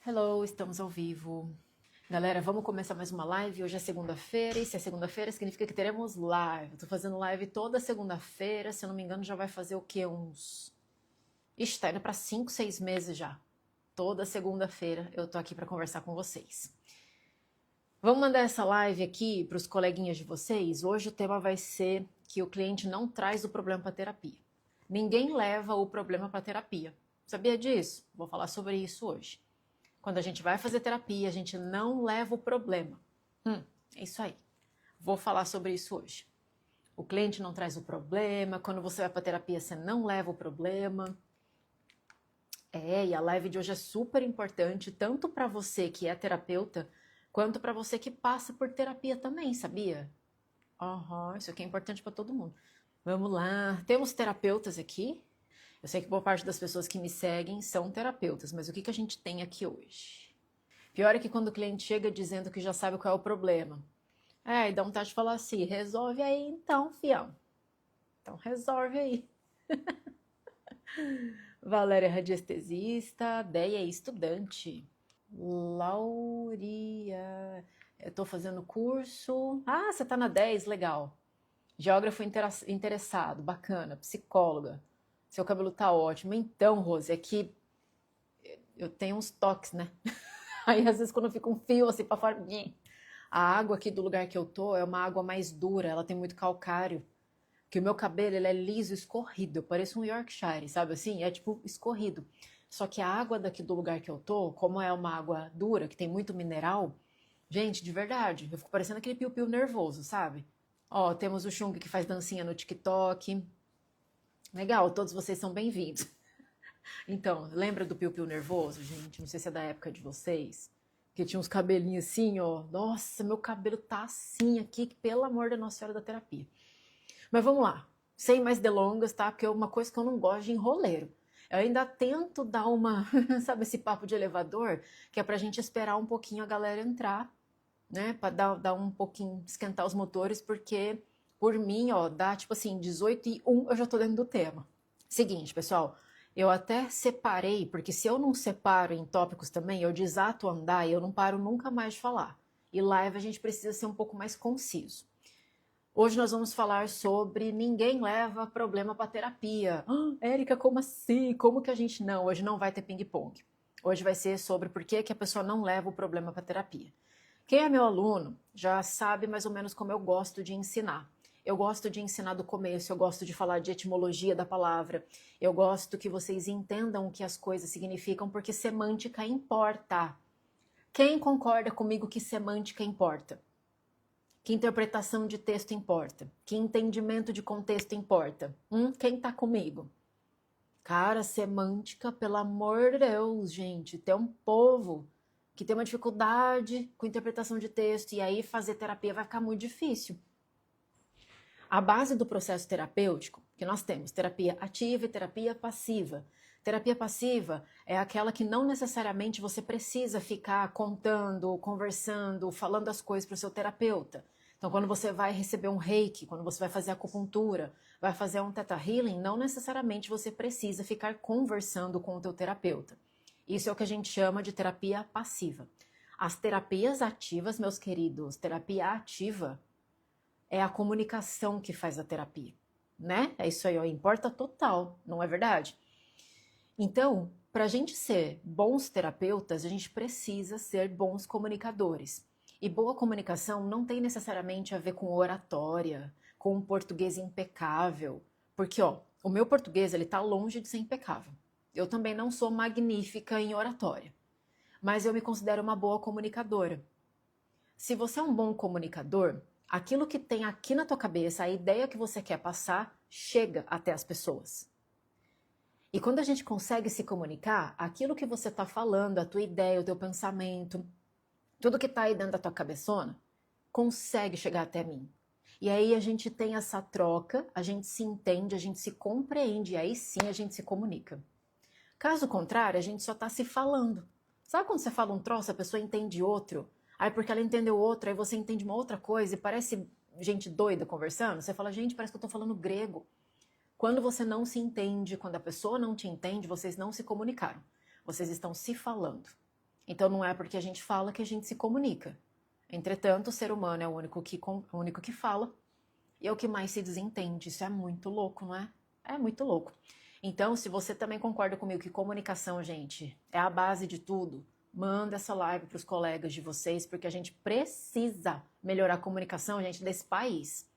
Hello, estamos ao vivo. Galera, vamos começar mais uma live. Hoje é segunda-feira, e se é segunda-feira significa que teremos live. Eu tô fazendo live toda segunda-feira, se eu não me engano já vai fazer o quê? Ixi, tá indo pra 5, 6 meses já. Toda segunda-feira eu tô aqui pra conversar com vocês. Vamos mandar essa live aqui pros coleguinhas de vocês. Hoje o tema vai ser que o cliente não traz o problema pra terapia. Ninguém leva o problema pra terapia. Sabia disso? Vou falar sobre isso hoje. Quando a gente vai fazer terapia, a gente não leva o problema. É isso aí. Vou falar sobre isso hoje. O cliente não traz o problema. Quando você vai para terapia, você não leva o problema. E a live de hoje é super importante, tanto para você que é terapeuta, quanto para você que passa por terapia também, sabia? Isso aqui é importante para todo mundo. Vamos lá. Temos terapeutas aqui. Eu sei que boa parte das pessoas que me seguem são terapeutas, mas o que a gente tem aqui hoje? Pior é que quando o cliente chega dizendo que já sabe qual é o problema. E dá vontade de falar assim, resolve aí então, fião. Então resolve aí. Valéria é radiestesista, Deia é estudante. Lauria, eu tô fazendo curso. Você tá na 10, legal. Geógrafo interessado, bacana, psicóloga. Seu cabelo tá ótimo. Então, Rose, é que eu tenho uns toques, né? Aí às vezes quando fica um fio assim pra fora, a água aqui do lugar que eu tô é uma água mais dura, ela tem muito calcário. Que o meu cabelo ele é liso, escorrido, eu pareço um Yorkshire, sabe assim? É tipo escorrido. Só que a água daqui do lugar que eu tô, como é uma água dura, que tem muito mineral, gente, de verdade, eu fico parecendo aquele piu-piu nervoso, sabe? Ó, temos o Chung que faz dancinha no TikTok. Legal, todos vocês são bem-vindos. Então, lembra do piu-piu nervoso, gente? Não sei se é da época de vocês. Que tinha uns cabelinhos assim, ó. Nossa, meu cabelo tá assim aqui, que pelo amor da Nossa Senhora da Terapia. Mas vamos lá. Sem mais delongas, tá? Porque é uma coisa que eu não gosto de enroleiro. Eu ainda tento dar uma, sabe, esse papo de elevador, que é pra gente esperar um pouquinho a galera entrar, né? Pra dar um pouquinho, esquentar os motores, porque por mim, ó, dá tipo assim, 18h01, eu já tô dentro do tema. Seguinte, pessoal, eu até separei, porque se eu não separo em tópicos também, eu desato andar e eu não paro nunca mais de falar. E live a gente precisa ser um pouco mais conciso. Hoje nós vamos falar sobre ninguém leva problema para terapia. Érica, como assim? Como que a gente não? Hoje não vai ter ping-pong. Hoje vai ser sobre por que a pessoa não leva o problema para terapia. Quem é meu aluno já sabe mais ou menos como eu gosto de ensinar. Eu gosto de ensinar do começo, eu gosto de falar de etimologia da palavra, eu gosto que vocês entendam o que as coisas significam, porque semântica importa. Quem concorda comigo que semântica importa? Que interpretação de texto importa? Que entendimento de contexto importa? Quem tá comigo? Cara, semântica, pelo amor de Deus, gente, tem um povo que tem uma dificuldade com interpretação de texto e aí fazer terapia vai ficar muito difícil. A base do processo terapêutico, que nós temos terapia ativa e terapia passiva. Terapia passiva é aquela que não necessariamente você precisa ficar contando, conversando, falando as coisas para o seu terapeuta. Então, quando você vai receber um reiki, quando você vai fazer acupuntura, vai fazer um theta healing, não necessariamente você precisa ficar conversando com o teu terapeuta. Isso é o que a gente chama de terapia passiva. As terapias ativas, meus queridos, terapia ativa é a comunicação que faz a terapia, né? É isso aí, ó, importa total, não é verdade? Então, para a gente ser bons terapeutas, a gente precisa ser bons comunicadores. E boa comunicação não tem necessariamente a ver com oratória, com um português impecável, porque ó, o meu português ele tá longe de ser impecável. Eu também não sou magnífica em oratória, mas eu me considero uma boa comunicadora. Se você é um bom comunicador, aquilo que tem aqui na tua cabeça, a ideia que você quer passar, chega até as pessoas. E quando a gente consegue se comunicar, aquilo que você está falando, a tua ideia, o teu pensamento, tudo que está aí dentro da tua cabeçona, consegue chegar até mim. E aí a gente tem essa troca, a gente se entende, a gente se compreende, e aí sim a gente se comunica. Caso contrário, a gente só está se falando. Sabe quando você fala um troço, a pessoa entende outro? Aí porque ela entendeu outro, aí você entende uma outra coisa e parece gente doida conversando? Você fala, gente, parece que eu tô falando grego. Quando você não se entende, quando a pessoa não te entende, vocês não se comunicaram. Vocês estão se falando. Então não é porque a gente fala que a gente se comunica. Entretanto, o ser humano é o único que fala e é o que mais se desentende. Isso é muito louco, não é? É muito louco. Então, se você também concorda comigo que comunicação, gente, é a base de tudo, manda essa live para os colegas de vocês, porque a gente precisa melhorar a comunicação, gente, desse país.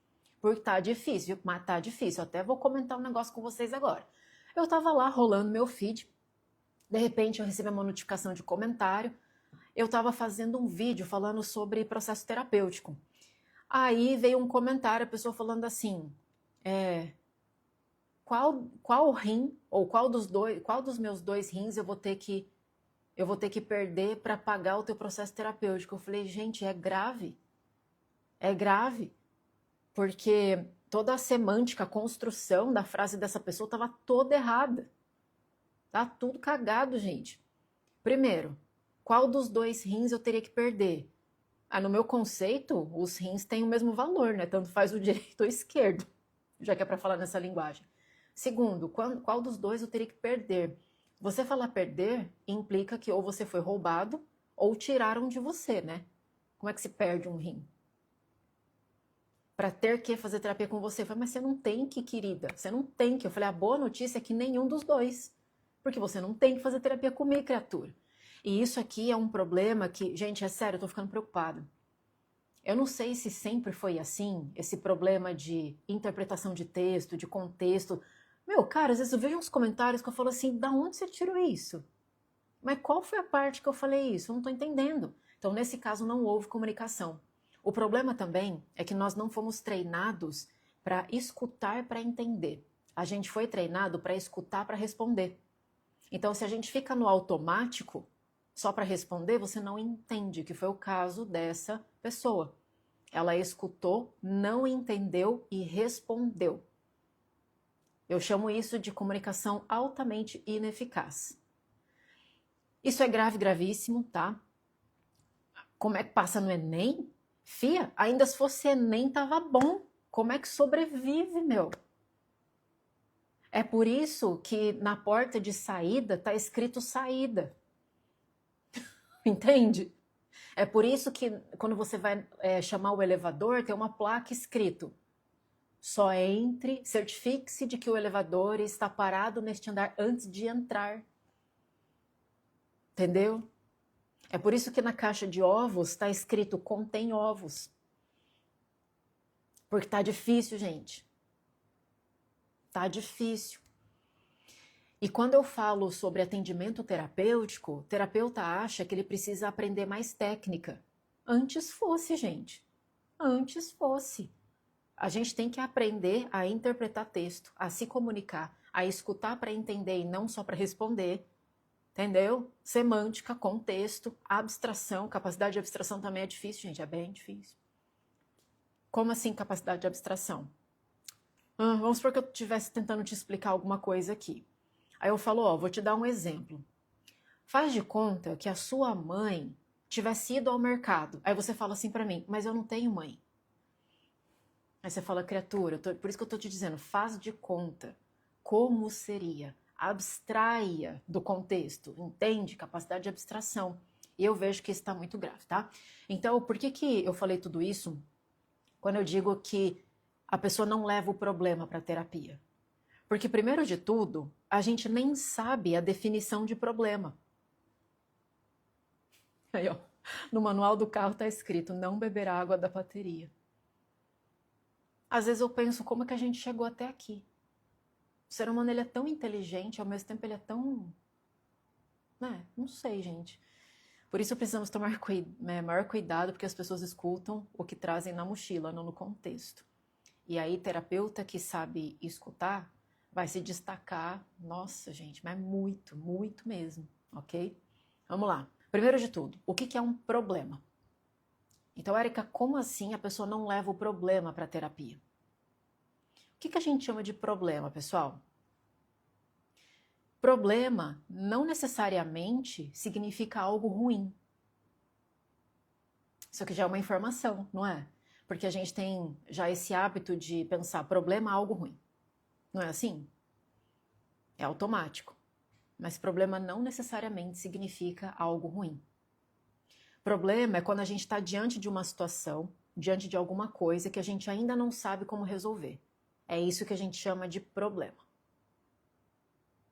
Porque tá difícil, mas tá difícil. Eu até vou comentar um negócio com vocês agora. Eu tava lá rolando meu feed, de repente eu recebi uma notificação de comentário. Eu estava fazendo um vídeo falando sobre processo terapêutico. Aí veio um comentário, a pessoa falando assim, qual rim ou qual dos meus 2 rins eu vou ter que perder para pagar o teu processo terapêutico? Eu falei, gente, é grave, porque toda a semântica, a construção da frase dessa pessoa estava toda errada. Tá tudo cagado, gente. Primeiro, qual dos 2 rins eu teria que perder? No meu conceito, os rins têm o mesmo valor, né? Tanto faz o direito ou o esquerdo, já que é para falar nessa linguagem. Segundo, qual dos 2 eu teria que perder? Você falar perder implica que ou você foi roubado ou tiraram de você, né? Como é que se perde um rim? Para ter que fazer terapia com você. Eu falei, mas você não tem que, querida. Você não tem que. Eu falei, a boa notícia é que nenhum dos 2. Porque você não tem que fazer terapia comigo, criatura. E isso aqui é um problema que, gente, é sério, eu tô ficando preocupada. Eu não sei se sempre foi assim, esse problema de interpretação de texto, de contexto. Meu, cara, às vezes eu vejo uns comentários que eu falo assim, da onde você tirou isso? Mas qual foi a parte que eu falei isso? Eu não tô entendendo. Então, nesse caso, não houve comunicação. O problema também é que nós não fomos treinados para escutar para entender. A gente foi treinado para escutar para responder. Então, se a gente fica no automático, só para responder, você não entende, que foi o caso dessa pessoa. Ela escutou, não entendeu e respondeu. Eu chamo isso de comunicação altamente ineficaz. Isso é grave, gravíssimo, tá? Como é que passa no Enem? Fia, ainda se fosse Enem tava bom. Como é que sobrevive, meu? É por isso que na porta de saída tá escrito saída. Entende? É por isso que quando você vai chamar o elevador, tem uma placa escrito: só entre, certifique-se de que o elevador está parado neste andar antes de entrar. Entendeu? É por isso que na caixa de ovos está escrito contém ovos. Porque tá difícil, gente. Tá difícil. E quando eu falo sobre atendimento terapêutico, o terapeuta acha que ele precisa aprender mais técnica. Antes fosse, gente. Antes fosse. A gente tem que aprender a interpretar texto, a se comunicar, a escutar para entender e não só para responder. Entendeu? Semântica, contexto, abstração. Capacidade de abstração também é difícil, gente. É bem difícil. Como assim capacidade de abstração? Vamos supor que eu estivesse tentando te explicar alguma coisa aqui. Aí eu falo, vou te dar um exemplo. Faz de conta que a sua mãe tivesse ido ao mercado. Aí você fala assim para mim, mas eu não tenho mãe. Aí você fala, criatura, por isso que eu tô te dizendo, faz de conta. Como seria? Abstraia do contexto, entende? Capacidade de abstração. E eu vejo que isso está muito grave, tá? Então, por que eu falei tudo isso quando eu digo que a pessoa não leva o problema para a terapia? Porque, primeiro de tudo, a gente nem sabe a definição de problema. Aí, ó, no manual do carro está escrito, não beber água da bateria. Às vezes eu penso, como é que a gente chegou até aqui? O ser humano, ele é tão inteligente, ao mesmo tempo ele é tão... Não sei, gente. Por isso precisamos tomar maior cuidado, porque as pessoas escutam o que trazem na mochila, não no contexto. E aí, terapeuta que sabe escutar vai se destacar, nossa, gente, mas muito, muito mesmo, ok? Vamos lá. Primeiro de tudo, o que é um problema? Então, Érica, como assim a pessoa não leva o problema para a terapia? O que a gente chama de problema, pessoal? Problema não necessariamente significa algo ruim. Isso aqui já é uma informação, não é? Porque a gente tem já esse hábito de pensar problema é algo ruim. Não é assim? É automático. Mas problema não necessariamente significa algo ruim. Problema é quando a gente está diante de uma situação, diante de alguma coisa que a gente ainda não sabe como resolver. É isso que a gente chama de problema.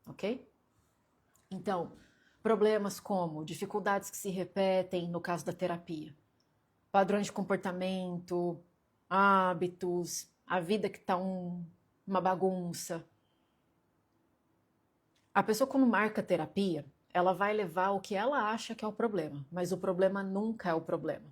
Ok? Então, problemas como dificuldades que se repetem no caso da terapia, padrões de comportamento, hábitos, a vida que está uma bagunça. A pessoa, quando marca terapia, ela vai levar o que ela acha que é o problema, mas o problema nunca é o problema.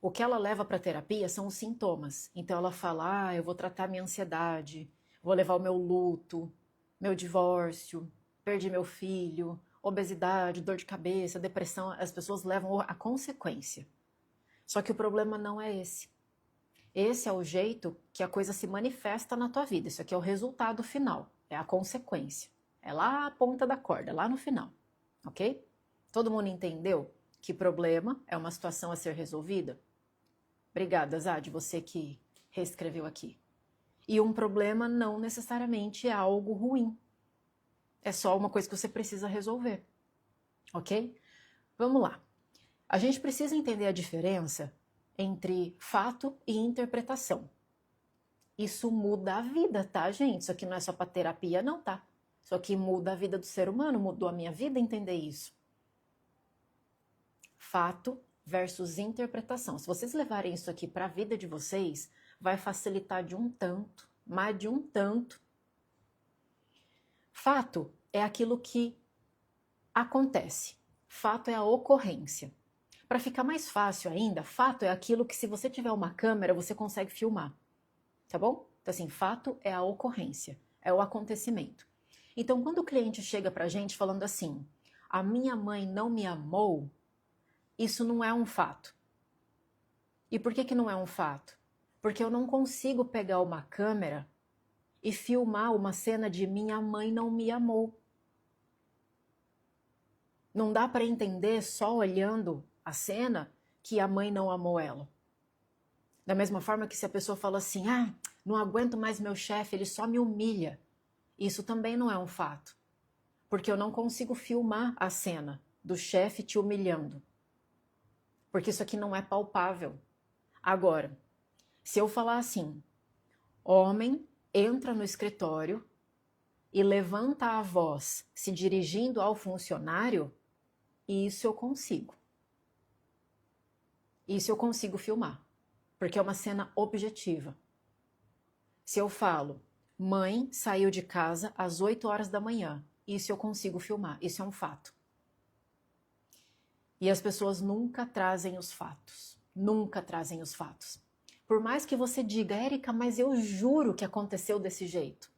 O que ela leva para a terapia são os sintomas. Então ela fala, eu vou tratar minha ansiedade, vou levar o meu luto, meu divórcio, perdi meu filho, obesidade, dor de cabeça, depressão. As pessoas levam a consequência. Só que o problema não é esse. Esse é o jeito que a coisa se manifesta na tua vida. Isso aqui é o resultado final, é a consequência. É lá a ponta da corda, lá no final, ok? Todo mundo entendeu que problema é uma situação a ser resolvida? Obrigada, Zad, você que reescreveu aqui. E um problema não necessariamente é algo ruim. É só uma coisa que você precisa resolver, ok? Vamos lá. A gente precisa entender a diferença entre fato e interpretação. Isso muda a vida, tá, gente? Isso aqui não é só para terapia, não, tá? Isso aqui muda a vida do ser humano, mudou a minha vida entender isso. Fato versus interpretação. Se vocês levarem isso aqui para a vida de vocês, vai facilitar de um tanto, mais de um tanto. Fato é aquilo que acontece. Fato é a ocorrência. Para ficar mais fácil ainda, fato é aquilo que, se você tiver uma câmera, você consegue filmar. Tá bom? Então, assim, fato é a ocorrência, é o acontecimento. Então, quando o cliente chega pra gente falando assim, a minha mãe não me amou, isso não é um fato. E por que não é um fato? Porque eu não consigo pegar uma câmera e filmar uma cena de minha mãe não me amou. Não dá para entender só olhando a cena que a mãe não amou ela. Da mesma forma que se a pessoa fala assim, não aguento mais meu chefe, ele só me humilha. Isso também não é um fato. Porque eu não consigo filmar a cena do chefe te humilhando. Porque isso aqui não é palpável. Agora, se eu falar assim, homem entra no escritório e levanta a voz se dirigindo ao funcionário, isso eu consigo. Isso eu consigo filmar. Porque é uma cena objetiva. Se eu falo, mãe saiu de casa às 8 horas da manhã, isso eu consigo filmar, isso é um fato. E as pessoas nunca trazem os fatos, nunca trazem os fatos. Por mais que você diga, Érica, mas eu juro que aconteceu desse jeito.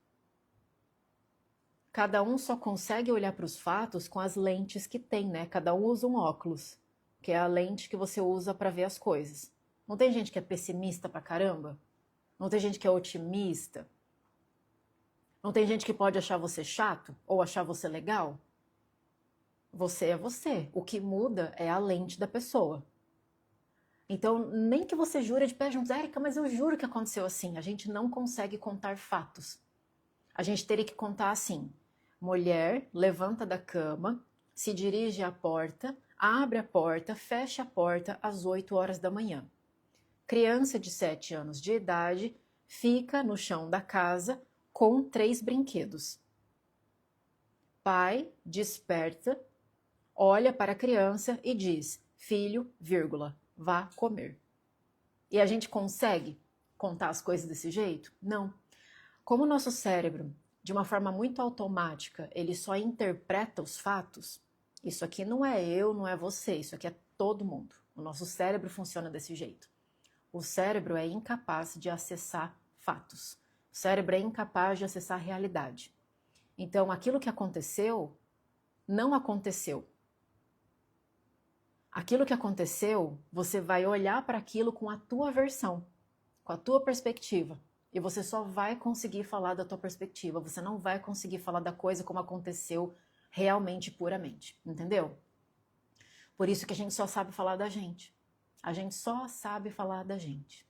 Cada um só consegue olhar para os fatos com as lentes que tem, né? Cada um usa um óculos, que é a lente que você usa para ver as coisas. Não tem gente que é pessimista pra caramba? Não tem gente que é otimista? Não tem gente que pode achar você chato ou achar você legal? Você é você. O que muda é a lente da pessoa. Então, nem que você jure de pé juntos, Érica, mas eu juro que aconteceu assim. A gente não consegue contar fatos. A gente teria que contar assim. Mulher levanta da cama, se dirige à porta, abre a porta, fecha a porta às 8 horas da manhã. Criança de 7 anos de idade fica no chão da casa com 3 brinquedos. Pai desperta, olha para a criança e diz, filho, vírgula, vá comer. E a gente consegue contar as coisas desse jeito? Não. Como o nosso cérebro, de uma forma muito automática, ele só interpreta os fatos, isso aqui não é eu, não é você, isso aqui é todo mundo. O nosso cérebro funciona desse jeito. O cérebro é incapaz de acessar fatos. O cérebro é incapaz de acessar a realidade. Então, aquilo que aconteceu, não aconteceu. Aquilo que aconteceu, você vai olhar para aquilo com a tua versão, com a tua perspectiva. E você só vai conseguir falar da tua perspectiva. Você não vai conseguir falar da coisa como aconteceu realmente, puramente. Entendeu? Por isso que a gente só sabe falar da gente. A gente só sabe falar da gente.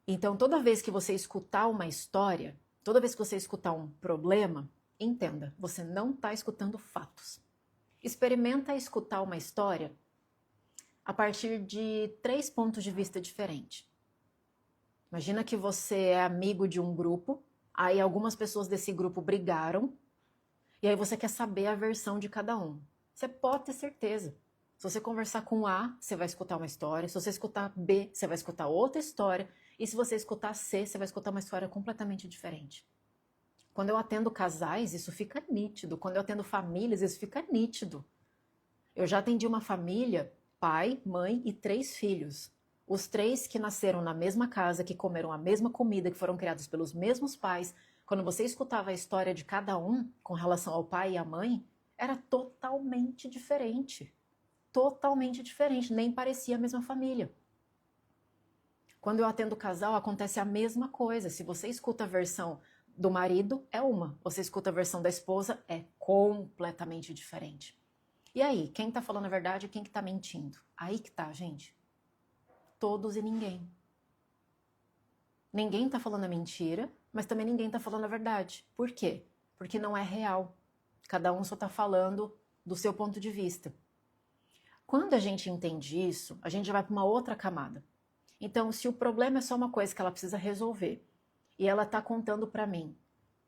Então, toda vez que você escutar uma história, toda vez que você escutar um problema, entenda, você não está escutando fatos. Experimenta escutar uma história a partir de 3 pontos de vista diferentes. Imagina que você é amigo de um grupo, aí algumas pessoas desse grupo brigaram, e aí você quer saber a versão de cada um. Você pode ter certeza. Se você conversar com A, você vai escutar uma história. Se você escutar B, você vai escutar outra história. E se você escutar C, você vai escutar uma história completamente diferente. Quando eu atendo casais, isso fica nítido. Quando eu atendo famílias, isso fica nítido. Eu já atendi uma família, pai, mãe e 3 filhos. Os 3 que nasceram na mesma casa, que comeram a mesma comida, que foram criados pelos mesmos pais. Quando você escutava a história de cada um com relação ao pai e à mãe, era totalmente diferente. Totalmente diferente, nem parecia a mesma família. Quando eu atendo o casal, acontece a mesma coisa. Se você escuta a versão do marido, é uma. Você escuta a versão da esposa, é completamente diferente. E aí, quem tá falando a verdade e quem que tá mentindo? Aí que tá, gente. Todos e ninguém. Ninguém tá falando a mentira, mas também ninguém tá falando a verdade. Por quê? Porque não é real. Cada um só tá falando do seu ponto de vista. Quando a gente entende isso, a gente já vai para uma outra camada. Então, se o problema é só uma coisa que ela precisa resolver, e ela tá contando para mim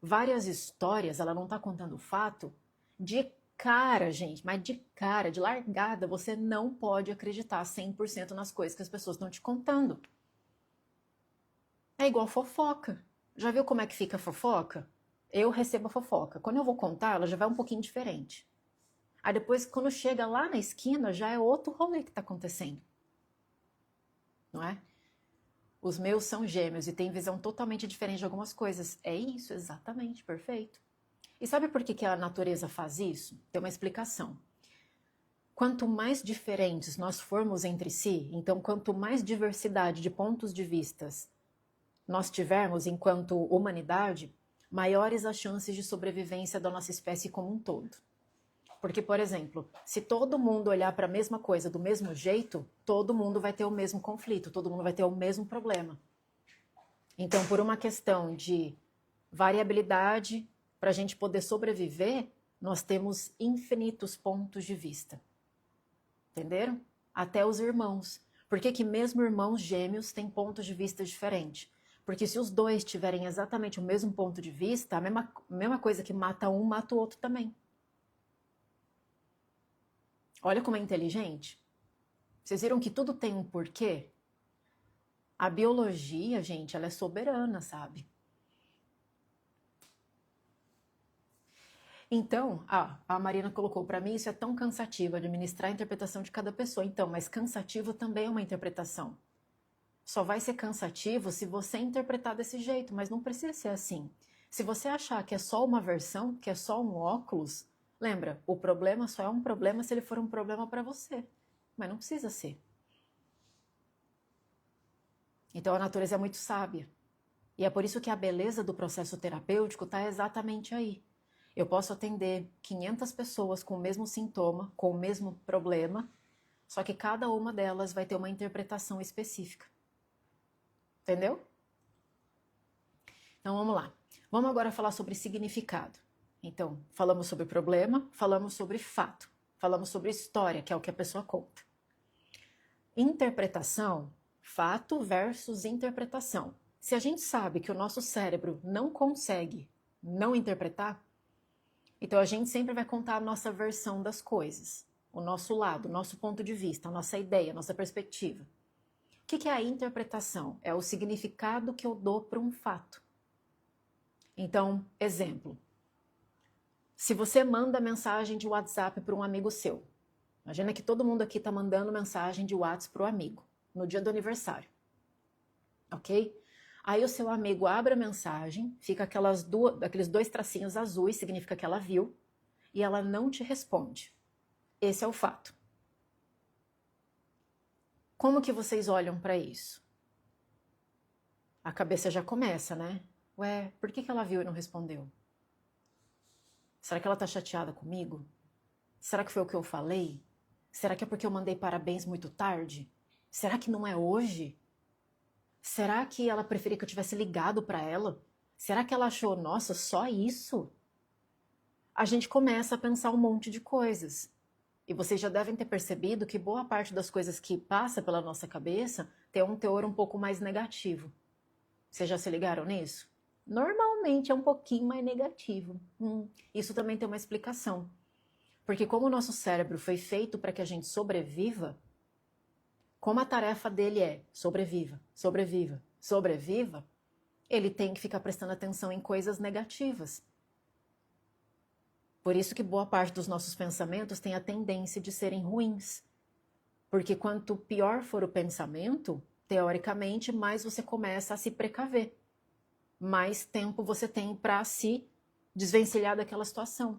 várias histórias, ela não tá contando o fato, de cara, gente, mas de cara, de largada, você não pode acreditar 100% nas coisas que as pessoas estão te contando. É igual fofoca. Já viu como é que fica a fofoca? Eu recebo a fofoca. Quando eu vou contar, ela já vai um pouquinho diferente. Aí depois, quando chega lá na esquina, já é outro rolê que está acontecendo. Não é? Os meus são gêmeos e têm visão totalmente diferente de algumas coisas. É isso, exatamente, perfeito. E sabe por que a natureza faz isso? Tem uma explicação. Quanto mais diferentes nós formos entre si, então quanto mais diversidade de pontos de vistas nós tivermos enquanto humanidade, maiores as chances de sobrevivência da nossa espécie como um todo. Porque, por exemplo, se todo mundo olhar para a mesma coisa do mesmo jeito, todo mundo vai ter o mesmo conflito, todo mundo vai ter o mesmo problema. Então, por uma questão de variabilidade, para a gente poder sobreviver, nós temos infinitos pontos de vista. Entenderam? Até os irmãos. Por que mesmo irmãos gêmeos têm pontos de vista diferentes? Porque se os dois tiverem exatamente o mesmo ponto de vista, a mesma coisa que mata um, mata o outro também. Olha como é inteligente. Vocês viram que tudo tem um porquê? A biologia, gente, ela é soberana, sabe? Então, a Marina colocou, para mim isso é tão cansativo, administrar a interpretação de cada pessoa. Então, mas cansativo também é uma interpretação. Só vai ser cansativo se você interpretar desse jeito, mas não precisa ser assim. Se você achar que é só uma versão, que é só um óculos, lembra, o problema só é um problema se ele for um problema para você, mas não precisa ser. Então a natureza é muito sábia. E é por isso que a beleza do processo terapêutico está exatamente aí. Eu posso atender 500 pessoas com o mesmo sintoma, com o mesmo problema, só que cada uma delas vai ter uma interpretação específica. Entendeu? Então vamos lá. Vamos agora falar sobre significado. Então, falamos sobre problema, falamos sobre fato, falamos sobre história, que é o que a pessoa conta. Interpretação, fato versus interpretação. Se a gente sabe que o nosso cérebro não consegue não interpretar, então a gente sempre vai contar a nossa versão das coisas, o nosso lado, o nosso ponto de vista, a nossa ideia, a nossa perspectiva. O que é a interpretação? É o significado que eu dou para um fato. Então, exemplo. Se você manda mensagem de WhatsApp para um amigo seu, imagina que todo mundo aqui está mandando mensagem de WhatsApp para o amigo, no dia do aniversário. Ok? Aí o seu amigo abre a mensagem, fica aqueles 2 tracinhos azuis, significa que ela viu, e ela não te responde. Esse é o fato. Como que vocês olham para isso? A cabeça já começa, né? Ué, por que ela viu e não respondeu? Será que ela tá chateada comigo? Será que foi o que eu falei? Será que é porque eu mandei parabéns muito tarde? Será que não é hoje? Será que ela preferia que eu tivesse ligado para ela? Será que ela achou, nossa, só isso? A gente começa a pensar um monte de coisas. E vocês já devem ter percebido que boa parte das coisas que passa pela nossa cabeça tem um teor um pouco mais negativo. Vocês já se ligaram nisso? Normalmente é um pouquinho mais negativo. Isso também tem uma explicação. Porque como o nosso cérebro foi feito para que a gente sobreviva, como a tarefa dele é sobreviva, sobreviva, sobreviva, ele tem que ficar prestando atenção em coisas negativas. Por isso que boa parte dos nossos pensamentos tem a tendência de serem ruins. Porque quanto pior for o pensamento, teoricamente, mais você começa a se precaver. Mais tempo você tem para se desvencilhar daquela situação.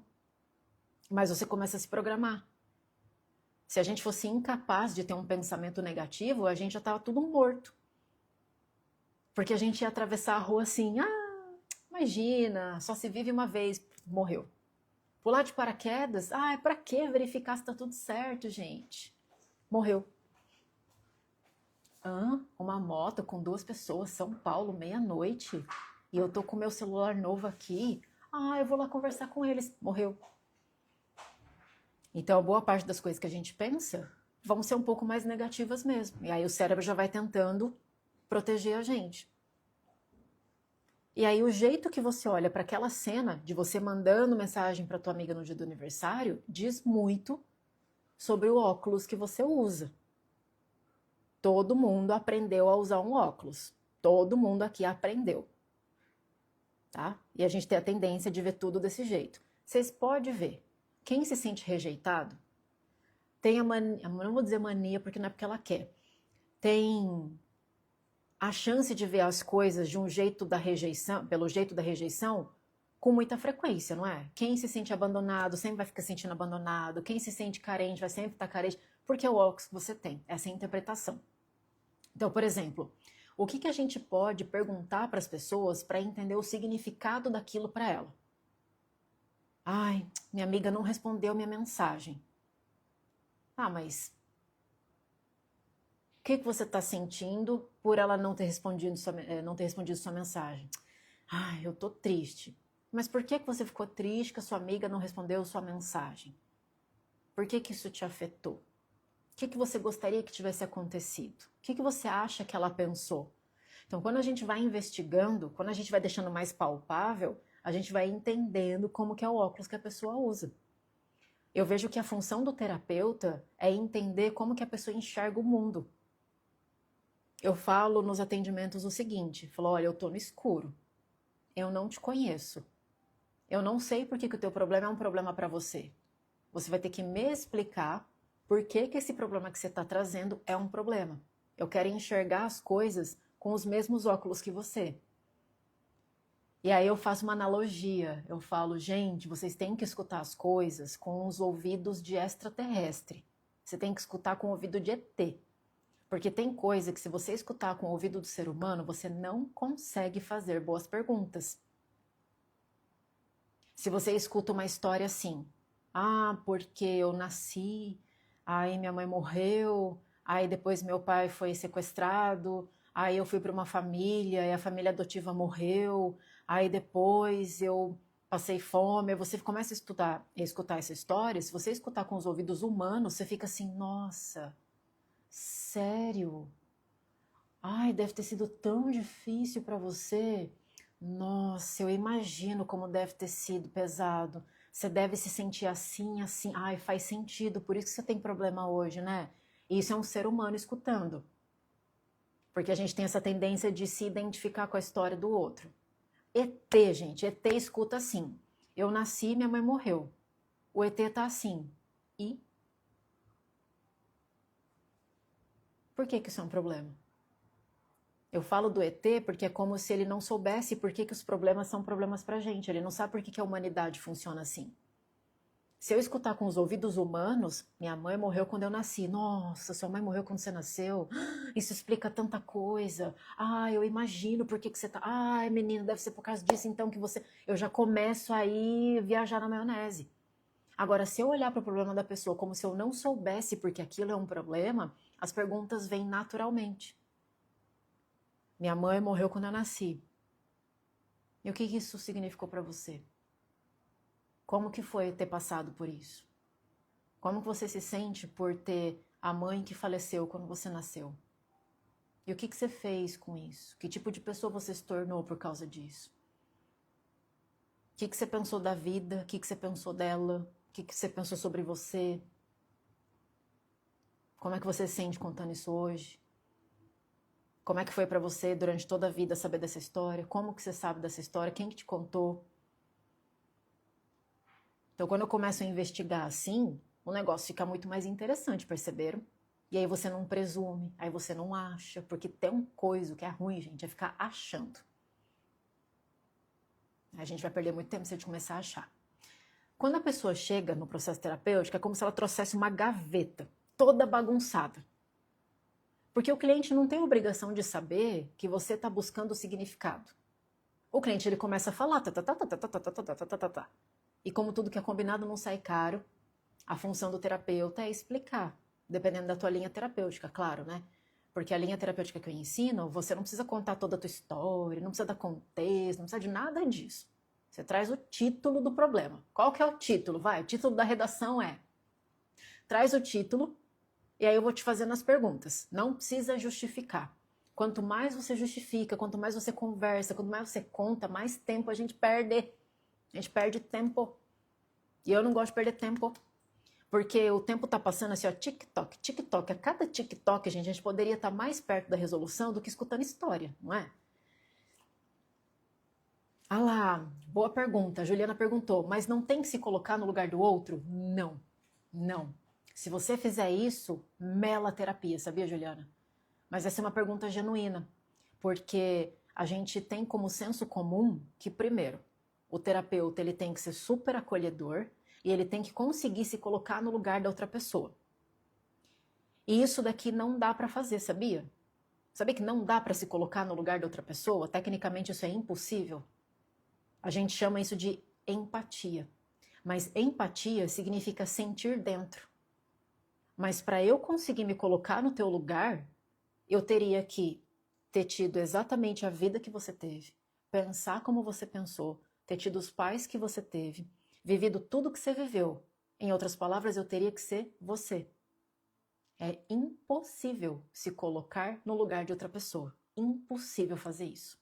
Mas você começa a se programar. Se a gente fosse incapaz de ter um pensamento negativo, a gente já estava tudo morto. Porque a gente ia atravessar a rua assim, imagina, só se vive uma vez, morreu. Pular de paraquedas, pra que verificar se tá tudo certo, gente? Morreu. Uma moto com 2 pessoas, São Paulo, meia-noite, e eu tô com meu celular novo aqui, eu vou lá conversar com eles, morreu. Então, boa parte das coisas que a gente pensa vão ser um pouco mais negativas mesmo. E aí o cérebro já vai tentando proteger a gente. E aí o jeito que você olha para aquela cena de você mandando mensagem para tua amiga no dia do aniversário diz muito sobre o óculos que você usa. Todo mundo aprendeu a usar um óculos. Todo mundo aqui aprendeu. Tá? E a gente tem a tendência de ver tudo desse jeito. Vocês podem ver. Quem se sente rejeitado tem a mania, não vou dizer mania porque não é porque ela quer, tem a chance de ver as coisas de um jeito da rejeição, pelo jeito da rejeição, com muita frequência, não é? Quem se sente abandonado sempre vai ficar sentindo abandonado, quem se sente carente vai sempre estar carente, porque é o óculos que você tem, essa é a interpretação. Então, por exemplo, o que a gente pode perguntar para as pessoas para entender o significado daquilo para ela? Minha amiga não respondeu minha mensagem. Mas o que você está sentindo por ela não ter respondido sua mensagem? Eu tô triste. Mas por que você ficou triste que a sua amiga não respondeu sua mensagem? Por que isso te afetou? O que você gostaria que tivesse acontecido? O que você acha que ela pensou? Então, quando a gente vai investigando, quando a gente vai deixando mais palpável, a gente vai entendendo como que é o óculos que a pessoa usa. Eu vejo que a função do terapeuta é entender como que a pessoa enxerga o mundo. Eu falo nos atendimentos o seguinte, olha, eu tô no escuro, eu não te conheço, eu não sei por que o teu problema é um problema para você. Você vai ter que me explicar por que esse problema que você está trazendo é um problema. Eu quero enxergar as coisas com os mesmos óculos que você. E aí eu faço uma analogia, eu falo, gente, vocês têm que escutar as coisas com os ouvidos de extraterrestre. Você tem que escutar com o ouvido de ET. Porque tem coisa que se você escutar com o ouvido do ser humano, você não consegue fazer boas perguntas. Se você escuta uma história assim, porque eu nasci, aí minha mãe morreu, aí depois meu pai foi sequestrado, aí eu fui para uma família e a família adotiva morreu, aí depois eu passei fome, você começa a escutar essa história, se você escutar com os ouvidos humanos, você fica assim, nossa, sério? Deve ter sido tão difícil para você. Nossa, eu imagino como deve ter sido pesado. Você deve se sentir assim, assim. Faz sentido, por isso que você tem problema hoje, né? E isso é um ser humano escutando. Porque a gente tem essa tendência de se identificar com a história do outro. ET, gente, ET escuta assim. Eu nasci, minha mãe morreu. O ET tá assim. E? Por que isso é um problema? Eu falo do ET porque é como se ele não soubesse por que os problemas são problemas pra gente. Ele não sabe por que a humanidade funciona assim. Se eu escutar com os ouvidos humanos, minha mãe morreu quando eu nasci. Nossa, sua mãe morreu quando você nasceu. Isso explica tanta coisa. Eu imagino por que você tá... menina, deve ser por causa disso então que você... Eu já começo aí viajar na maionese. Agora, se eu olhar para o problema da pessoa como se eu não soubesse porque aquilo é um problema, as perguntas vêm naturalmente. Minha mãe morreu quando eu nasci. E o que isso significou para você? Como que foi ter passado por isso? Como que você se sente por ter a mãe que faleceu quando você nasceu? E o que você fez com isso? Que tipo de pessoa você se tornou por causa disso? O que você pensou da vida? O que você pensou dela? O que você pensou sobre você? Como é que você se sente contando isso hoje? Como é que foi pra você durante toda a vida saber dessa história? Como que você sabe dessa história? Quem que te contou? Então, quando eu começo a investigar assim, o negócio fica muito mais interessante, perceberam? E aí você não presume, aí você não acha, porque tem uma coisa que é ruim, gente, é ficar achando. A gente vai perder muito tempo se a gente começar a achar. Quando a pessoa chega no processo terapêutico, é como se ela trouxesse uma gaveta toda bagunçada. Porque o cliente não tem obrigação de saber que você está buscando o significado. O cliente ele começa a falar, tá. E como tudo que é combinado não sai caro, a função do terapeuta é explicar, dependendo da tua linha terapêutica, claro, né? Porque a linha terapêutica que eu ensino, você não precisa contar toda a tua história, não precisa dar contexto, não precisa de nada disso. Você traz o título do problema. Qual que é o título? Vai, o título da redação é... Traz o título e aí eu vou te fazendo as perguntas. Não precisa justificar. Quanto mais você justifica, quanto mais você conversa, quanto mais você conta, mais tempo a gente perde. A gente perde tempo. E eu não gosto de perder tempo. Porque o tempo tá passando assim, ó, tic-toc, tic-toc. A cada tic-toc, gente, a gente poderia estar mais perto da resolução do que escutando história, não é? Ah lá, boa pergunta. A Juliana perguntou, mas não tem que se colocar no lugar do outro? Não, não. Se você fizer isso, mela terapia, sabia, Juliana? Mas essa é uma pergunta genuína, porque a gente tem como senso comum que, primeiro, o terapeuta ele tem que ser super acolhedor e ele tem que conseguir se colocar no lugar da outra pessoa. E isso daqui não dá para fazer, sabia? Sabia que não dá para se colocar no lugar da outra pessoa? Tecnicamente isso é impossível. A gente chama isso de empatia. Mas empatia significa sentir dentro. Mas para eu conseguir me colocar no teu lugar, eu teria que ter tido exatamente a vida que você teve, pensar como você pensou, ter tido os pais que você teve, vivido tudo que você viveu. Em outras palavras, eu teria que ser você. É impossível se colocar no lugar de outra pessoa. Impossível fazer isso.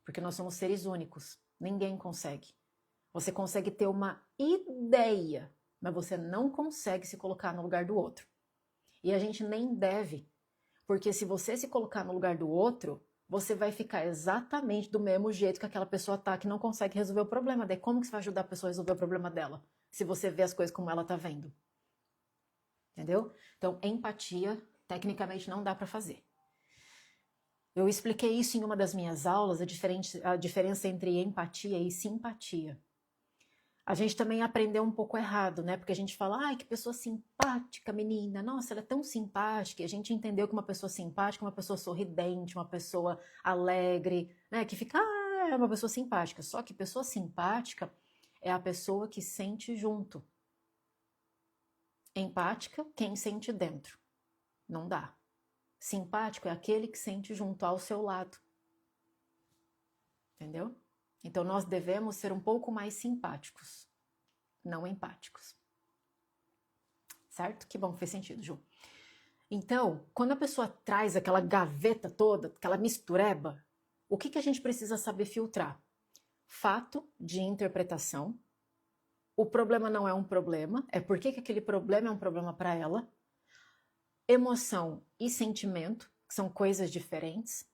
Porque nós somos seres únicos. Ninguém consegue. Você consegue ter uma ideia, mas você não consegue se colocar no lugar do outro. E a gente nem deve, porque se você se colocar no lugar do outro, você vai ficar exatamente do mesmo jeito que aquela pessoa tá, que não consegue resolver o problema. Daí como que você vai ajudar a pessoa a resolver o problema dela? Se você vê as coisas como ela tá vendo. Entendeu? Então, empatia, tecnicamente, não dá para fazer. Eu expliquei isso em uma das minhas aulas, a diferença entre empatia e simpatia. A gente também aprendeu um pouco errado, né? Porque a gente fala, ai, que pessoa simpática, menina. Nossa, ela é tão simpática. E a gente entendeu que uma pessoa simpática é uma pessoa sorridente, uma pessoa alegre, né? Que fica, é uma pessoa simpática. Só que pessoa simpática é a pessoa que sente junto. Empática, quem sente dentro. Não dá. Simpático é aquele que sente junto ao seu lado. Entendeu? Então nós devemos ser um pouco mais simpáticos, não empáticos. Certo? Que bom que fez sentido, Ju. Então, quando a pessoa traz aquela gaveta toda, aquela mistureba, o que a gente precisa saber filtrar? Fato de interpretação. O problema não é um problema, é porque que aquele problema é um problema para ela. Emoção e sentimento, que são coisas diferentes.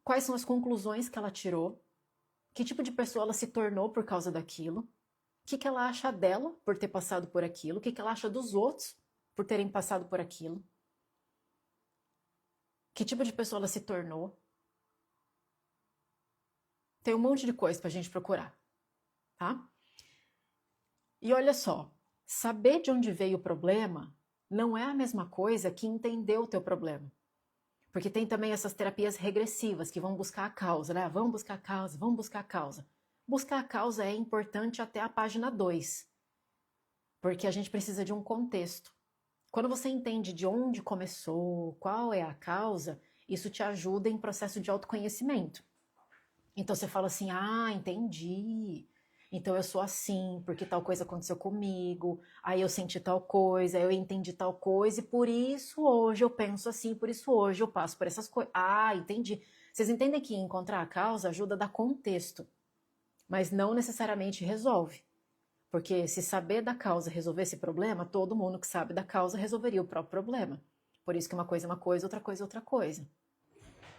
Quais são as conclusões que ela tirou? Que tipo de pessoa ela se tornou por causa daquilo? O que ela acha dela por ter passado por aquilo? O que ela acha dos outros por terem passado por aquilo? Que tipo de pessoa ela se tornou? Tem um monte de coisa pra gente procurar, tá? E olha só, saber de onde veio o problema não é a mesma coisa que entender o teu problema. Porque tem também essas terapias regressivas que vão buscar a causa, né? Vamos buscar a causa, vamos buscar a causa. Buscar a causa é importante até a página 2, porque a gente precisa de um contexto. Quando você entende de onde começou, qual é a causa, isso te ajuda em processo de autoconhecimento. Então você fala assim, entendi. Então eu sou assim, porque tal coisa aconteceu comigo, aí eu senti tal coisa, eu entendi tal coisa, e por isso hoje eu penso assim, por isso hoje eu passo por essas coisas. Ah, entendi. Vocês entendem que encontrar a causa ajuda a dar contexto, mas não necessariamente resolve. Porque se saber da causa resolver esse problema, todo mundo que sabe da causa resolveria o próprio problema. Por isso que uma coisa é uma coisa, outra coisa é outra coisa.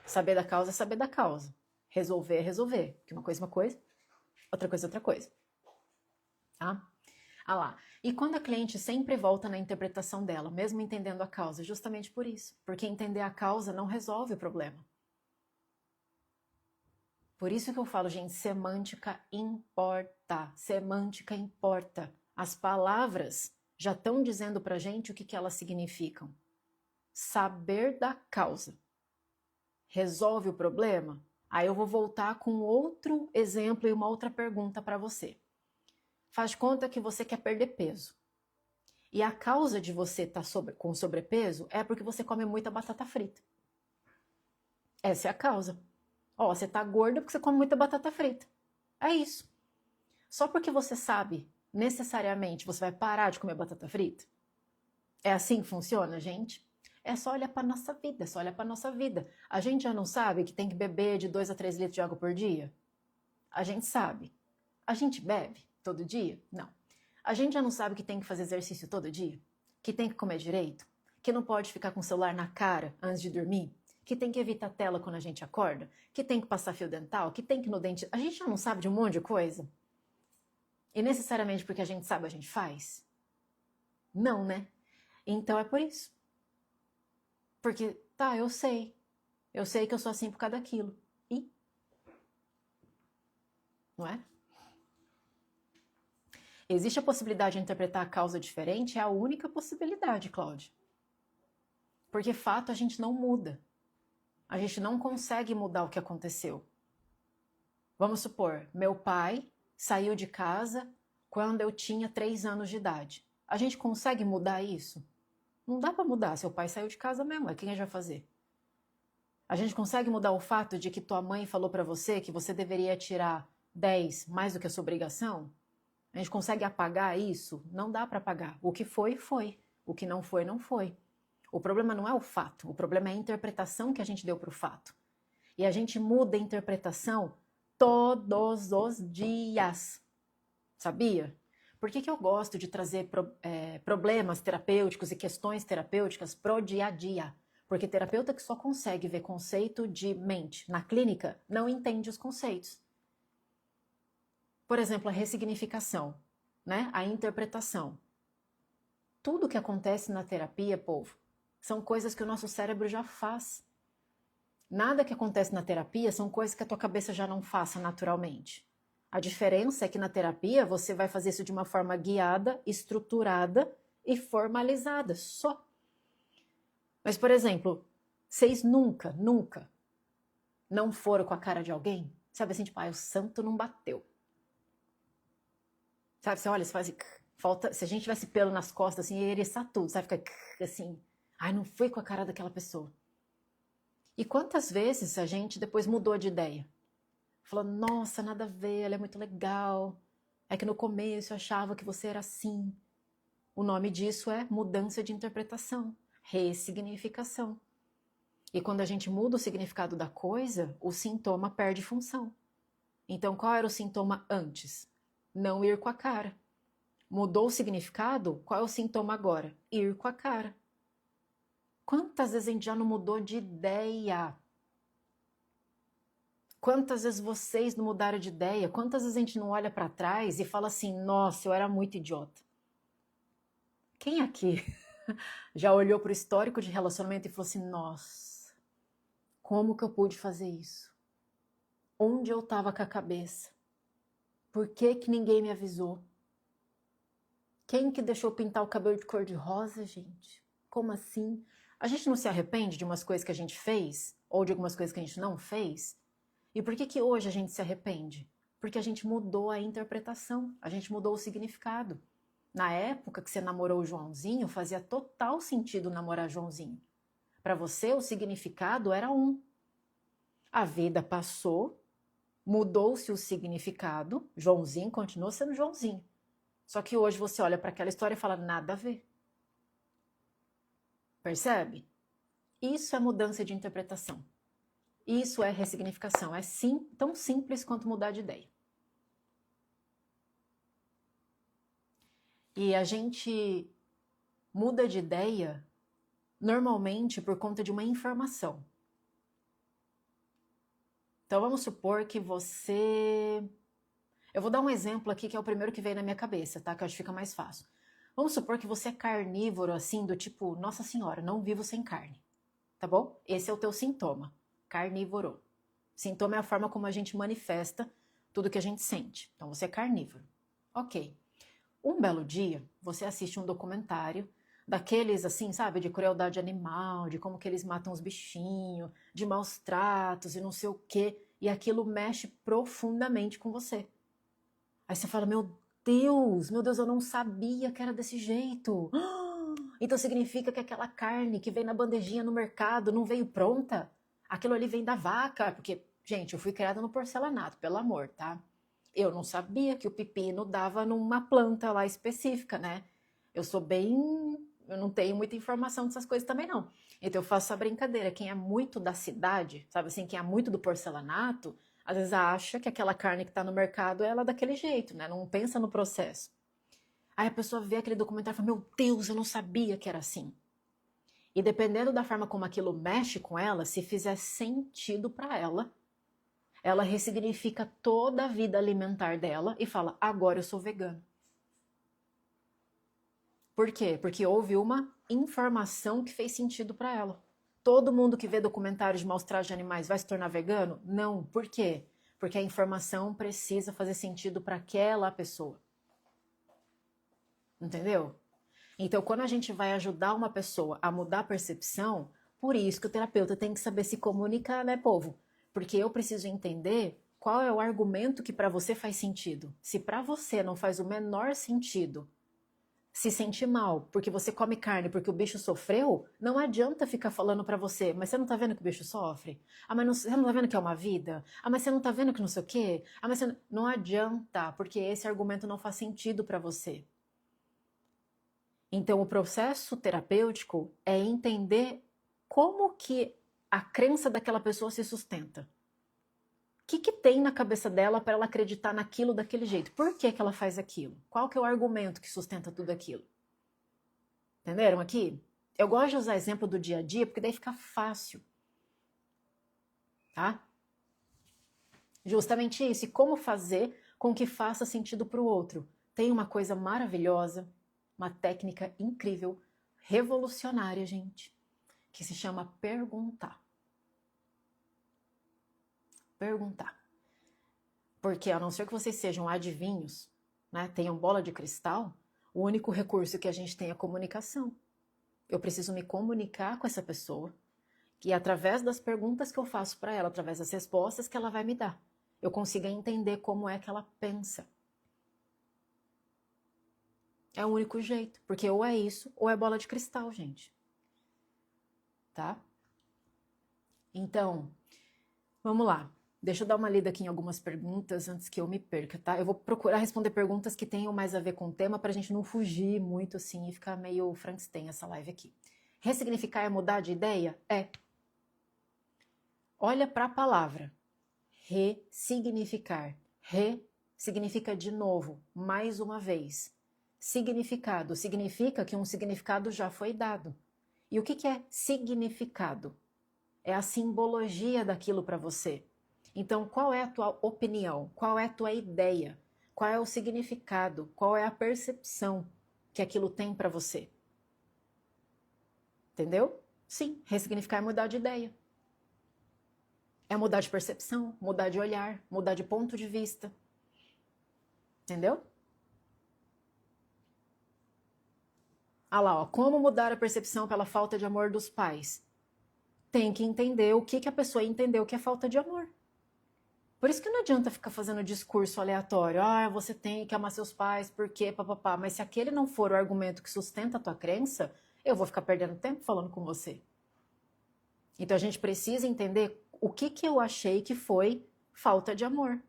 Saber da causa é saber da causa. Resolver é resolver. Porque uma coisa é uma coisa, outra coisa é outra coisa. Tá? Ah lá. E quando a cliente sempre volta na interpretação dela, mesmo entendendo a causa, justamente por isso. Porque entender a causa não resolve o problema. Por isso que eu falo, gente, semântica importa. Semântica importa. As palavras já estão dizendo pra gente o que elas significam. Saber da causa. Resolve o problema? Aí eu vou voltar com outro exemplo e uma outra pergunta para você. Faz de conta que você quer perder peso. E a causa de você estar com sobrepeso é porque você come muita batata frita. Essa é a causa. Ó, você tá gorda porque você come muita batata frita. É isso. Só porque você sabe, necessariamente, você vai parar de comer batata frita? É assim que funciona, gente? É só olhar para nossa vida, é só olhar para nossa vida. A gente já não sabe que tem que beber de 2 a 3 litros de água por dia? A gente sabe. A gente bebe todo dia? Não. A gente já não sabe que tem que fazer exercício todo dia? Que tem que comer direito? Que não pode ficar com o celular na cara antes de dormir? Que tem que evitar a tela quando a gente acorda? Que tem que passar fio dental? Que tem que ir no dentista? A gente já não sabe de um monte de coisa? E necessariamente porque a gente sabe, a gente faz? Não, né? Então é por isso. Porque, tá, eu sei. Eu sei que eu sou assim por causa daquilo. E? Não é? Existe a possibilidade de interpretar a causa diferente? É a única possibilidade, Cláudia. Porque fato a gente não muda. A gente não consegue mudar o que aconteceu. Vamos supor, meu pai saiu de casa quando eu tinha 3 anos de idade. A gente consegue mudar isso? Não dá para mudar. Seu pai saiu de casa mesmo. Quem a gente vai fazer? A gente consegue mudar o fato de que tua mãe falou para você que você deveria tirar 10 mais do que a sua obrigação? A gente consegue apagar isso? Não dá para apagar. O que foi, foi. O que não foi, não foi. O problema não é o fato. O problema é a interpretação que a gente deu para o fato. E a gente muda a interpretação todos os dias. Sabia? Por que eu gosto de trazer problemas terapêuticos e questões terapêuticas pro dia a dia? Porque terapeuta que só consegue ver conceito de mente na clínica não entende os conceitos. Por exemplo, a ressignificação, né? A interpretação. Tudo que acontece na terapia, povo, são coisas que o nosso cérebro já faz. Nada que acontece na terapia são coisas que a tua cabeça já não faça naturalmente. A diferença é que na terapia você vai fazer isso de uma forma guiada, estruturada e formalizada, só. Mas, por exemplo, vocês nunca não foram com a cara de alguém? Sabe assim, tipo, o santo não bateu. Sabe, você olha, você faz assim, falta, se a gente tivesse pelo nas costas, assim, ia eriçar tudo, sabe, fica assim, não fui com a cara daquela pessoa. E quantas vezes a gente depois mudou de ideia? Falou, nossa, nada a ver, ela é muito legal. É que no começo eu achava que você era assim. O nome disso é mudança de interpretação, ressignificação. E quando a gente muda o significado da coisa, o sintoma perde função. Então, qual era o sintoma antes? Não ir com a cara. Mudou o significado? Qual é o sintoma agora? Ir com a cara. Quantas vezes a gente já não mudou de ideia? Quantas vezes vocês não mudaram de ideia? Quantas vezes a gente não olha para trás e fala assim, nossa, eu era muito idiota? Quem aqui já olhou para o histórico de relacionamento e falou assim, nossa, como que eu pude fazer isso? Onde eu estava com a cabeça? Por que que ninguém me avisou? Quem que deixou pintar o cabelo de cor de rosa, gente? Como assim? A gente não se arrepende de umas coisas que a gente fez? Ou de algumas coisas que a gente não fez? E por que que hoje a gente se arrepende? Porque a gente mudou a interpretação, a gente mudou o significado. Na época que você namorou o Joãozinho, fazia total sentido namorar Joãozinho. Para você, o significado era um. A vida passou Mudou-se o significado, Joãozinho continua sendo Joãozinho. Só que hoje você olha para aquela história e fala, nada a ver. Percebe? Isso é mudança de interpretação. Isso é ressignificação. É tão simples quanto mudar de ideia. E a gente muda de ideia normalmente por conta de uma informação. Então vamos supor que você... Eu vou dar um exemplo aqui que é o primeiro que veio na minha cabeça, tá? Que eu acho que fica mais fácil. Vamos supor que você é carnívoro, assim, do tipo, Nossa Senhora, não vivo sem carne. Tá bom? Esse é o teu sintoma. Carnívoro. Sintoma é a forma como a gente manifesta tudo que a gente sente. Então você é carnívoro. Ok. Um belo dia, você assiste um documentário daqueles, assim, sabe, de crueldade animal, de como que eles matam os bichinhos, de maus tratos e não sei o quê, e aquilo mexe profundamente com você. Aí você fala, meu Deus, eu não sabia que era desse jeito. Então significa que aquela carne que vem na bandejinha no mercado não veio pronta? Aquilo ali vem da vaca, porque, gente, eu fui criada no porcelanato, pelo amor, tá? Eu não sabia que o pepino dava numa planta lá específica, né? Eu sou bem... Eu não tenho muita informação dessas coisas também, não. Então eu faço a brincadeira. Quem é muito da cidade, sabe assim, quem é muito do porcelanato, às vezes acha que aquela carne que tá no mercado é ela daquele jeito, né? Não pensa no processo. Aí a pessoa vê aquele documentário e fala, meu Deus, eu não sabia que era assim. E dependendo da forma como aquilo mexe com ela, se fizer sentido para ela ressignifica toda a vida alimentar dela e fala, agora eu sou vegano. Por quê? Porque houve uma informação que fez sentido para ela. Todo mundo que vê documentários de maus tratos de animais vai se tornar vegano? Não. Por quê? Porque a informação precisa fazer sentido para aquela pessoa. Entendeu? Então, quando a gente vai ajudar uma pessoa a mudar a percepção, por isso que o terapeuta tem que saber se comunicar, né, povo? Porque eu preciso entender qual é o argumento que para você faz sentido. Se para você não faz o menor sentido se sentir mal porque você come carne porque o bicho sofreu, não adianta ficar falando para você, mas você não tá vendo que o bicho sofre? Ah, mas você não tá vendo que é uma vida? Ah, mas você não tá vendo que não sei o quê? Ah, mas você não adianta, porque esse argumento não faz sentido para você. Então, o processo terapêutico é entender como que a crença daquela pessoa se sustenta. O que tem na cabeça dela para ela acreditar naquilo daquele jeito? Por que ela faz aquilo? Qual que é o argumento que sustenta tudo aquilo? Entenderam aqui? Eu gosto de usar exemplo do dia a dia, porque daí fica fácil. Tá? Justamente isso. E como fazer com que faça sentido para o outro? Tem uma coisa maravilhosa, uma técnica incrível, revolucionária, gente, que se chama perguntar. Perguntar. Porque a não ser que vocês sejam adivinhos, né, tenham bola de cristal, o único recurso que a gente tem é a comunicação. Eu preciso me comunicar com essa pessoa e através das perguntas que eu faço para ela, através das respostas que ela vai me dar, eu consiga entender como é que ela pensa. É o único jeito, porque ou é isso ou é bola de cristal, gente. Tá? Então, vamos lá. Deixa eu dar uma lida aqui em algumas perguntas antes que eu me perca, tá? Eu vou procurar responder perguntas que tenham mais a ver com o tema pra gente não fugir muito assim e ficar meio Frankenstein essa live aqui. Ressignificar é mudar de ideia? É. Olha para a palavra. Ressignificar. Re significa de novo, mais uma vez. Significado significa que um significado já foi dado. E o que é significado? É a simbologia daquilo para você. Então, qual é a tua opinião? Qual é a tua ideia? Qual é o significado? Qual é a percepção que aquilo tem para você? Entendeu? Sim, ressignificar é mudar de ideia. É mudar de percepção, mudar de olhar, mudar de ponto de vista. Entendeu? Ah lá, ó, como mudar a percepção pela falta de amor dos pais? Tem que entender o que a pessoa entendeu que é falta de amor. Por isso que não adianta ficar fazendo discurso aleatório. Ah, você tem que amar seus pais, por quê, papapá. Mas se aquele não for o argumento que sustenta a tua crença, eu vou ficar perdendo tempo falando com você. Então a gente precisa entender o que eu achei que foi falta de amor.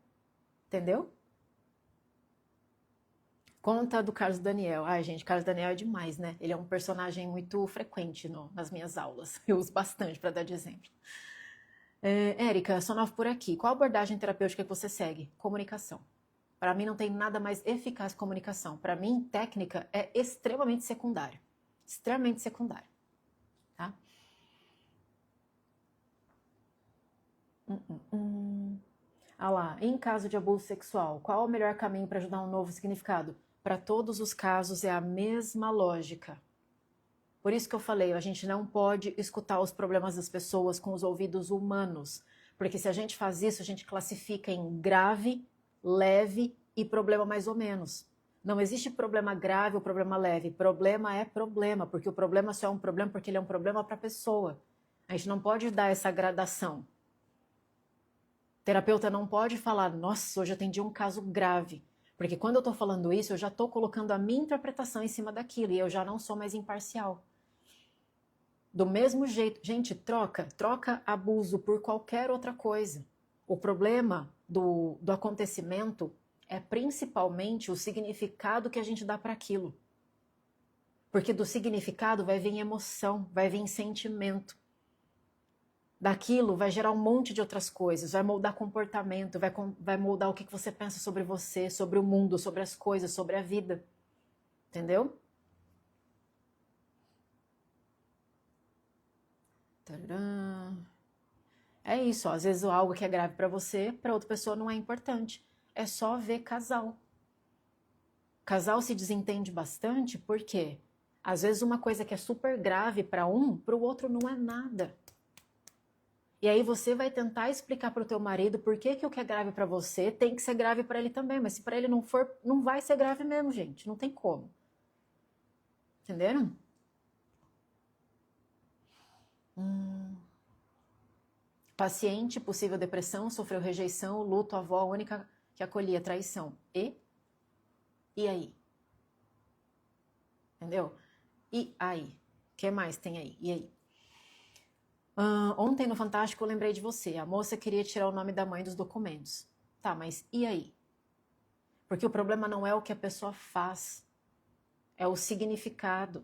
Entendeu? Conta do Carlos Daniel. Ai, gente, Carlos Daniel é demais, né? Ele é um personagem muito frequente nas minhas aulas. Eu uso bastante para dar de exemplo. Érica, sou nova por aqui. Qual abordagem terapêutica que você segue? Comunicação. Para mim não tem nada mais eficaz que comunicação. Para mim, técnica é extremamente secundário. Extremamente secundário. Tá? Ah lá, em caso de abuso sexual, qual é o melhor caminho para ajudar um novo significado? Para todos os casos é a mesma lógica. Por isso que eu falei, a gente não pode escutar os problemas das pessoas com os ouvidos humanos, porque se a gente faz isso, a gente classifica em grave, leve e problema mais ou menos. Não existe problema grave ou problema leve. Problema é problema, porque o problema só é um problema porque ele é um problema para a pessoa. A gente não pode dar essa gradação. O terapeuta não pode falar, nossa, hoje eu atendi um caso grave. Porque quando eu estou falando isso, eu já estou colocando a minha interpretação em cima daquilo e eu já não sou mais imparcial. Do mesmo jeito, gente, troca abuso por qualquer outra coisa. O problema do acontecimento é principalmente o significado que a gente dá para aquilo. Porque do significado vai vir emoção, vai vir sentimento. Daquilo vai gerar um monte de outras coisas, vai moldar comportamento, vai moldar o que você pensa sobre você, sobre o mundo, sobre as coisas, sobre a vida. Entendeu? Tadã. É isso, ó. Às vezes algo que é grave para você, para outra pessoa não é importante. É só ver casal. Casal se desentende bastante porque às vezes uma coisa que é super grave para o outro não é nada. E aí você vai tentar explicar para o teu marido por que o que é grave para você tem que ser grave para ele também. Mas se para ele não for, não vai ser grave mesmo, gente. Não tem como. Entenderam? Paciente, possível depressão, sofreu rejeição, luto, avó, única que acolhia, traição. E aí? Entendeu? E aí? O que mais tem aí? E aí? Ontem no Fantástico eu lembrei de você. A moça queria tirar o nome da mãe dos documentos. Tá, mas e aí? Porque o problema não é o que a pessoa faz, é o significado.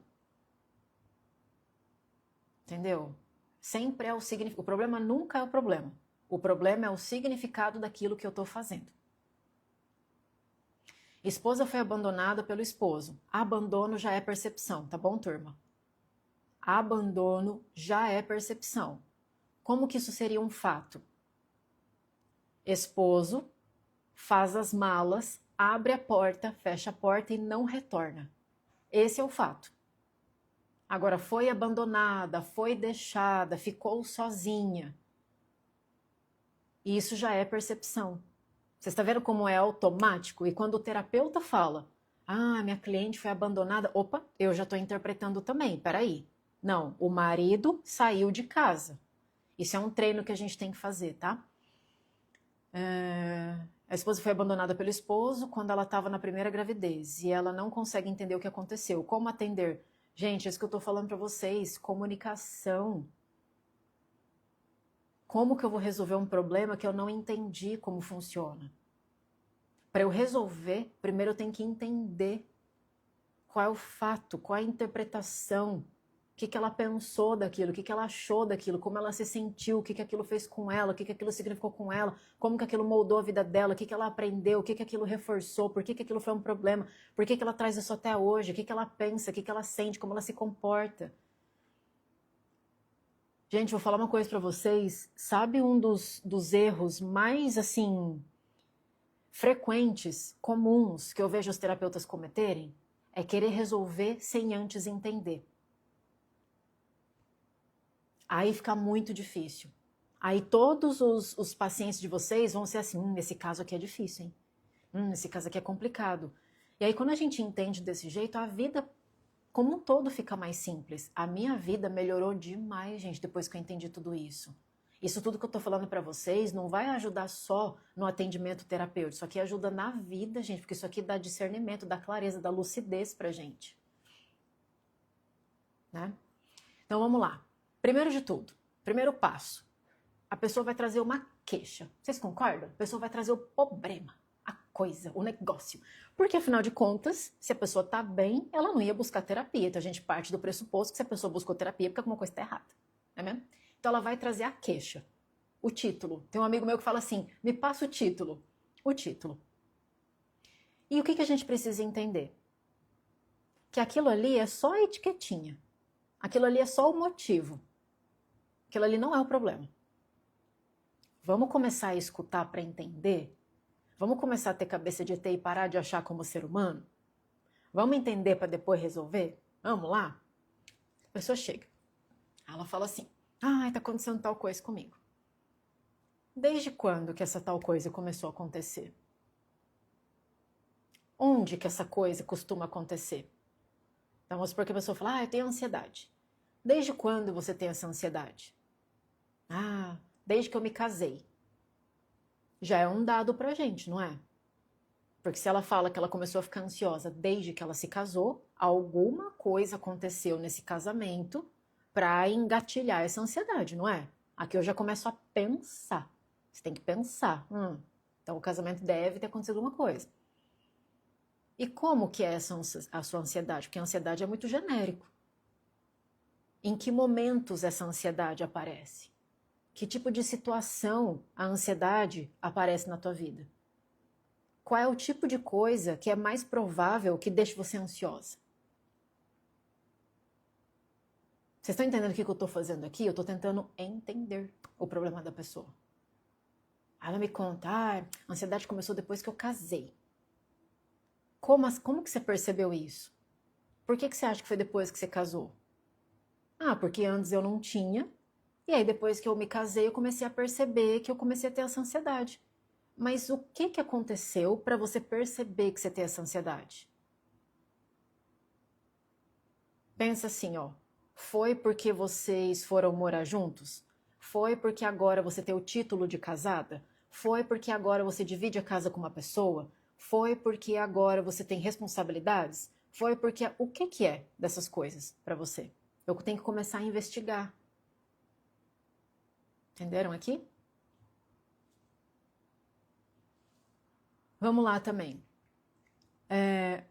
Entendeu? Sempre é o significado. O problema nunca é o problema. O problema é o significado daquilo que eu estou fazendo. Esposa foi abandonada pelo esposo. Abandono já é percepção, tá bom, turma? Abandono já é percepção. Como que isso seria um fato? Esposo faz as malas, abre a porta, fecha a porta e não retorna. Esse é o fato. Agora, foi abandonada, foi deixada, ficou sozinha. Isso já é percepção. Você está vendo como é automático? E quando o terapeuta fala, minha cliente foi abandonada, opa, eu já estou interpretando também, peraí. Não, o marido saiu de casa. Isso é um treino que a gente tem que fazer, tá? A esposa foi abandonada pelo esposo quando ela estava na primeira gravidez e ela não consegue entender o que aconteceu. Como atender? Gente, é isso que eu estou falando para vocês, comunicação. Como que eu vou resolver um problema que eu não entendi como funciona? Para eu resolver, primeiro eu tenho que entender qual é o fato, qual é a interpretação, o que ela pensou daquilo, o que ela achou daquilo, como ela se sentiu, o que aquilo fez com ela, o que aquilo significou com ela, como que aquilo moldou a vida dela, o que ela aprendeu, o que aquilo reforçou, por que aquilo foi um problema, por que ela traz isso até hoje, o que ela pensa, o que ela sente, como ela se comporta. Gente, vou falar uma coisa para vocês. Sabe um dos erros mais, assim, frequentes, comuns, que eu vejo os terapeutas cometerem? É querer resolver sem antes entender. Aí fica muito difícil. Aí todos os pacientes de vocês vão ser assim, esse caso aqui é difícil, hein? Esse caso aqui é complicado. E aí quando a gente entende desse jeito, a vida como um todo fica mais simples. A minha vida melhorou demais, gente, depois que eu entendi tudo isso. Isso tudo que eu tô falando para vocês não vai ajudar só no atendimento terapêutico. Isso aqui ajuda na vida, gente, porque isso aqui dá discernimento, dá clareza, dá lucidez pra gente. Né? Então vamos lá. Primeiro de tudo, primeiro passo. A pessoa vai trazer uma queixa. Vocês concordam? A pessoa vai trazer o problema, a coisa, o negócio. Porque, afinal de contas, se a pessoa tá bem, ela não ia buscar terapia. Então, a gente parte do pressuposto que se a pessoa buscou terapia, é porque alguma coisa tá errada. Não é mesmo? Então, ela vai trazer a queixa. O título. Tem um amigo meu que fala assim, me passa o título. O título. E o que a gente precisa entender? Que aquilo ali é só a etiquetinha. Aquilo ali é só o motivo. Aquilo ali não é o problema. Vamos começar a escutar para entender? Vamos começar a ter cabeça de ET e parar de achar como ser humano? Vamos entender para depois resolver? Vamos lá? A pessoa chega. Ela fala assim, tá acontecendo tal coisa comigo. Desde quando que essa tal coisa começou a acontecer? Onde que essa coisa costuma acontecer? Então, vamos supor que a pessoa fala, eu tenho ansiedade. Desde quando você tem essa ansiedade? Desde que eu me casei. Já é um dado pra gente, não é? Porque se ela fala que ela começou a ficar ansiosa desde que ela se casou, alguma coisa aconteceu nesse casamento para engatilhar essa ansiedade, não é? Aqui eu já começo a pensar. Você tem que pensar. Então o casamento deve ter acontecido alguma coisa. E como que é a sua ansiedade? Porque a ansiedade é muito genérico. Em que momentos essa ansiedade aparece? Que tipo de situação a ansiedade aparece na tua vida? Qual é o tipo de coisa que é mais provável que deixe você ansiosa? Vocês estão entendendo o que eu estou fazendo aqui? Eu estou tentando entender o problema da pessoa. Ela me conta, a ansiedade começou depois que eu casei. Como que você percebeu isso? Por que você acha que foi depois que você casou? Porque antes eu não tinha, e aí depois que eu me casei eu comecei a perceber que eu comecei a ter essa ansiedade. Mas o que aconteceu para você perceber que você tem essa ansiedade? Pensa assim, foi porque vocês foram morar juntos? Foi porque agora você tem o título de casada? Foi porque agora você divide a casa com uma pessoa? Foi porque agora você tem responsabilidades? Foi porque... O que é dessas coisas para você? Eu tenho que começar a investigar. Entenderam aqui? Vamos lá também.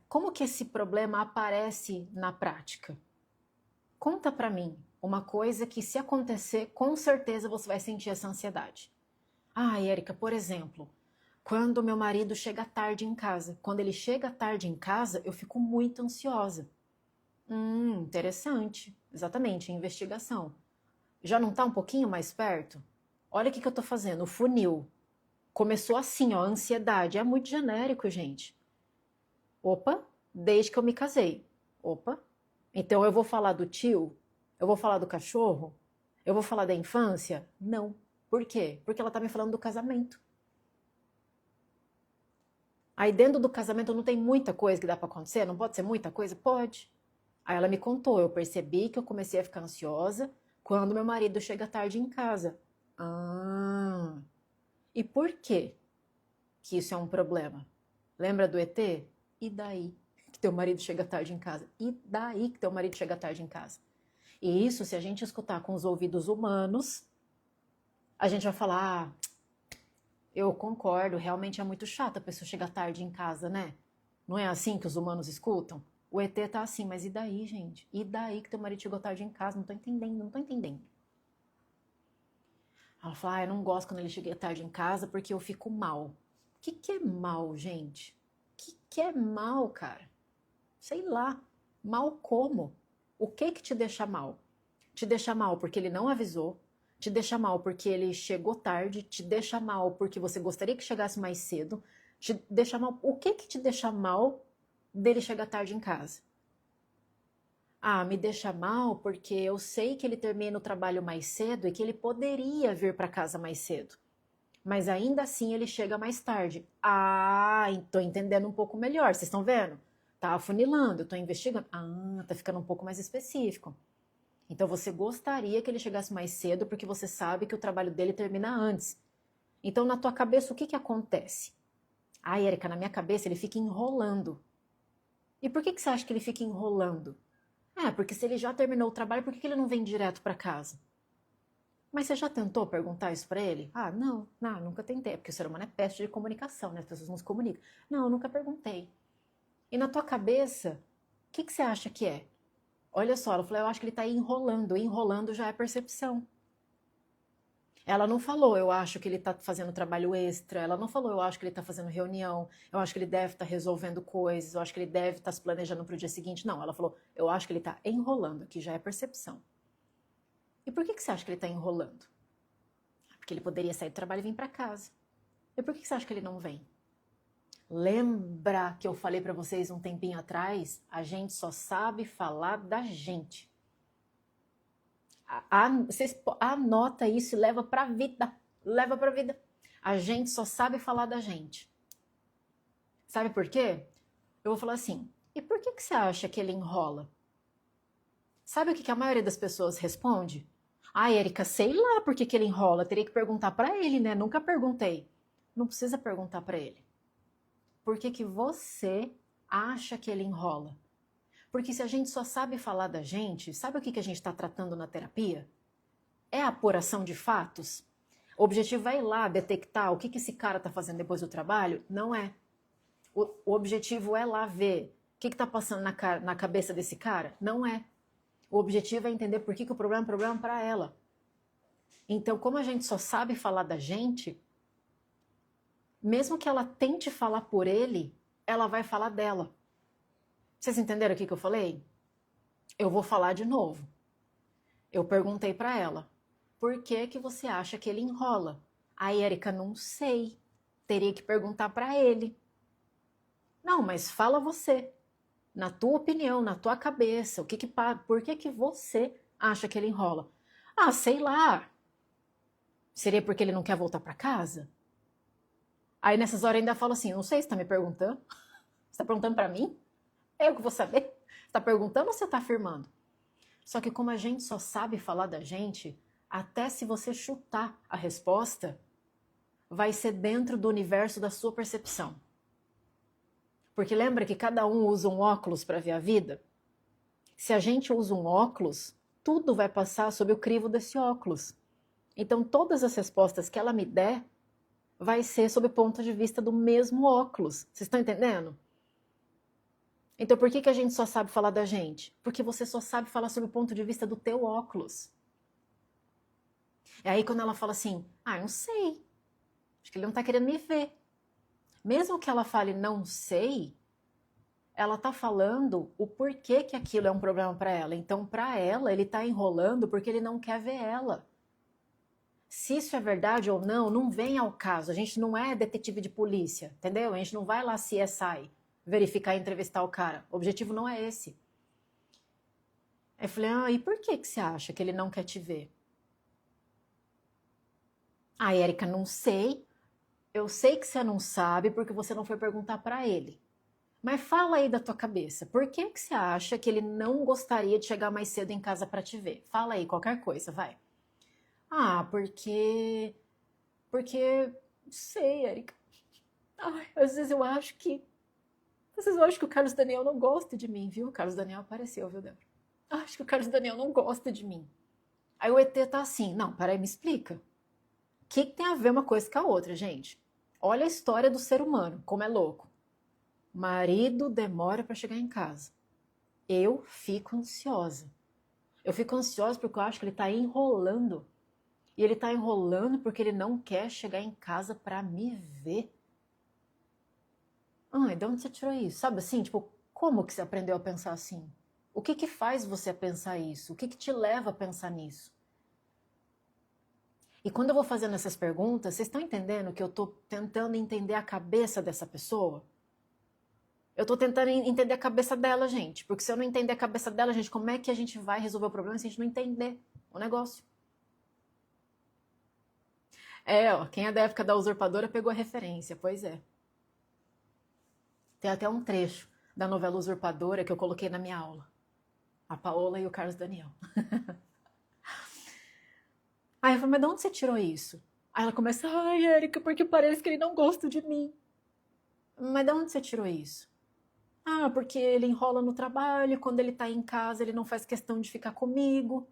Como que esse problema aparece na prática? Conta pra mim uma coisa que se acontecer, com certeza você vai sentir essa ansiedade. Érica, por exemplo, quando meu marido chega tarde em casa. Quando ele chega tarde em casa, eu fico muito ansiosa. Interessante. Exatamente, investigação. Já não tá um pouquinho mais perto? Olha o que eu tô fazendo, o funil. Começou assim, ansiedade. É muito genérico, gente. Opa, desde que eu me casei. Opa, então eu vou falar do tio? Eu vou falar do cachorro? Eu vou falar da infância? Não. Por quê? Porque ela tá me falando do casamento. Aí dentro do casamento não tem muita coisa que dá pra acontecer? Não pode ser muita coisa? Pode. Aí ela me contou, eu percebi que eu comecei a ficar ansiosa quando meu marido chega tarde em casa. E por quê que isso é um problema? Lembra do ET? E daí que teu marido chega tarde em casa? E daí que teu marido chega tarde em casa? E isso, se a gente escutar com os ouvidos humanos, a gente vai falar, eu concordo, realmente é muito chato a pessoa chegar tarde em casa, né? Não é assim que os humanos escutam? O ET tá assim, mas e daí, gente? E daí que teu marido chegou tarde em casa? Não tô entendendo, não tô entendendo. Ela fala, eu não gosto quando ele chega tarde em casa porque eu fico mal. O que é mal, gente? O que é mal, cara? Sei lá. Mal como? O que te deixa mal? Te deixa mal porque ele não avisou, te deixa mal porque ele chegou tarde, te deixa mal porque você gostaria que chegasse mais cedo, te deixa mal. O que te deixa mal dele chegar tarde em casa? Me deixa mal porque eu sei que ele termina o trabalho mais cedo e que ele poderia vir para casa mais cedo. Mas ainda assim ele chega mais tarde. Tô entendendo um pouco melhor. Vocês estão vendo? Tá afunilando, eu tô investigando. Tá ficando um pouco mais específico. Então você gostaria que ele chegasse mais cedo porque você sabe que o trabalho dele termina antes. Então na tua cabeça o que acontece? Érica, na minha cabeça ele fica enrolando. E por que você acha que ele fica enrolando? Porque se ele já terminou o trabalho, por que ele não vem direto para casa? Mas você já tentou perguntar isso pra ele? Ah, não, nunca tentei, porque o ser humano é péssimo de comunicação, né? As pessoas não se comunicam. Não, eu nunca perguntei. E na tua cabeça, o que você acha que é? Olha só, ela falou, eu acho que ele tá enrolando. Enrolando já é percepção. Ela não falou, eu acho que ele tá fazendo trabalho extra. Ela não falou, eu acho que ele tá fazendo reunião. Eu acho que ele deve estar resolvendo coisas. Eu acho que ele deve estar se planejando pro dia seguinte. Não, ela falou, eu acho que ele tá enrolando, que já é percepção. E por que você acha que ele tá enrolando? Porque ele poderia sair do trabalho e vir para casa. E por que você acha que ele não vem? Lembra que eu falei para vocês um tempinho atrás? A gente só sabe falar da gente. Vocês anota isso e leva para a vida. Leva para a vida. A gente só sabe falar da gente. Sabe por quê? Eu vou falar assim, e por que você acha que ele enrola? Sabe o que a maioria das pessoas responde? Ah, Érica, sei lá por que ele enrola. Teria que perguntar para ele, né? Nunca perguntei. Não precisa perguntar para ele. Por que você acha que ele enrola? Porque se a gente só sabe falar da gente, sabe o que a gente está tratando na terapia? É a apuração de fatos? O objetivo é ir lá detectar o que esse cara está fazendo depois do trabalho? Não é. O objetivo é lá ver o que está passando na cabeça desse cara? Não é. O objetivo é entender por que o problema é um problema para ela. Então, como a gente só sabe falar da gente, mesmo que ela tente falar por ele, ela vai falar dela. Vocês entenderam o que eu falei? Eu vou falar de novo. Eu perguntei para ela, por que você acha que ele enrola? A Érica, não sei. Teria que perguntar para ele. Não, mas fala você. Na tua opinião, na tua cabeça, por que você acha que ele enrola? Ah, sei lá. Seria porque ele não quer voltar para casa? Aí nessas horas eu ainda falo assim, não sei, você tá me perguntando? Você tá perguntando para mim? Eu que vou saber. Você tá perguntando ou você tá afirmando? Só que como a gente só sabe falar da gente, até se você chutar a resposta, vai ser dentro do universo da sua percepção. Porque lembra que cada um usa um óculos para ver a vida? Se a gente usa um óculos, tudo vai passar sob o crivo desse óculos. Então todas as respostas que ela me der vai ser sob o ponto de vista do mesmo óculos. Vocês estão entendendo? Então por que a gente só sabe falar da gente? Porque você só sabe falar sob o ponto de vista do teu óculos. E aí quando ela fala assim, não sei, acho que ele não tá querendo me ver. Mesmo que ela fale não sei, ela tá falando o porquê que aquilo é um problema para ela. Então para ela, ele tá enrolando porque ele não quer ver ela. Se isso é verdade ou não, não vem ao caso. A gente não é detetive de polícia, entendeu? A gente não vai lá CSI verificar e entrevistar o cara. O objetivo não é esse. Aí eu falei, e por que você acha que ele não quer te ver? Érica, não sei. Eu sei que você não sabe porque você não foi perguntar para ele. Mas fala aí da tua cabeça. Por que você acha que ele não gostaria de chegar mais cedo em casa para te ver? Fala aí, qualquer coisa, vai. Porque... Não sei, Érica. Às vezes eu acho que o Carlos Daniel não gosta de mim, viu? O Carlos Daniel apareceu, viu, Débora? Acho que o Carlos Daniel não gosta de mim. Aí o ET tá assim, não, peraí, me explica. O que tem a ver uma coisa com a outra, gente? Olha a história do ser humano, como é louco. Marido demora para chegar em casa. Eu fico ansiosa. Eu fico ansiosa porque eu acho que ele tá enrolando. E ele tá enrolando porque ele não quer chegar em casa para me ver. De onde você tirou isso? Sabe assim, tipo, como que você aprendeu a pensar assim? O que faz você pensar isso? O que te leva a pensar nisso? E quando eu vou fazendo essas perguntas, vocês estão entendendo que eu tô tentando entender a cabeça dessa pessoa? Eu tô tentando entender a cabeça dela, gente. Porque se eu não entender a cabeça dela, gente, como é que a gente vai resolver o problema se a gente não entender o negócio? Quem é da época da usurpadora pegou a referência, pois é. Tem até um trecho da novela Usurpadora que eu coloquei na minha aula. A Paola e o Carlos Daniel. Aí eu falei, mas de onde você tirou isso? Aí ela começa, Érica, porque parece que ele não gosta de mim. Mas de onde você tirou isso? Porque ele enrola no trabalho, quando ele tá em casa ele não faz questão de ficar comigo.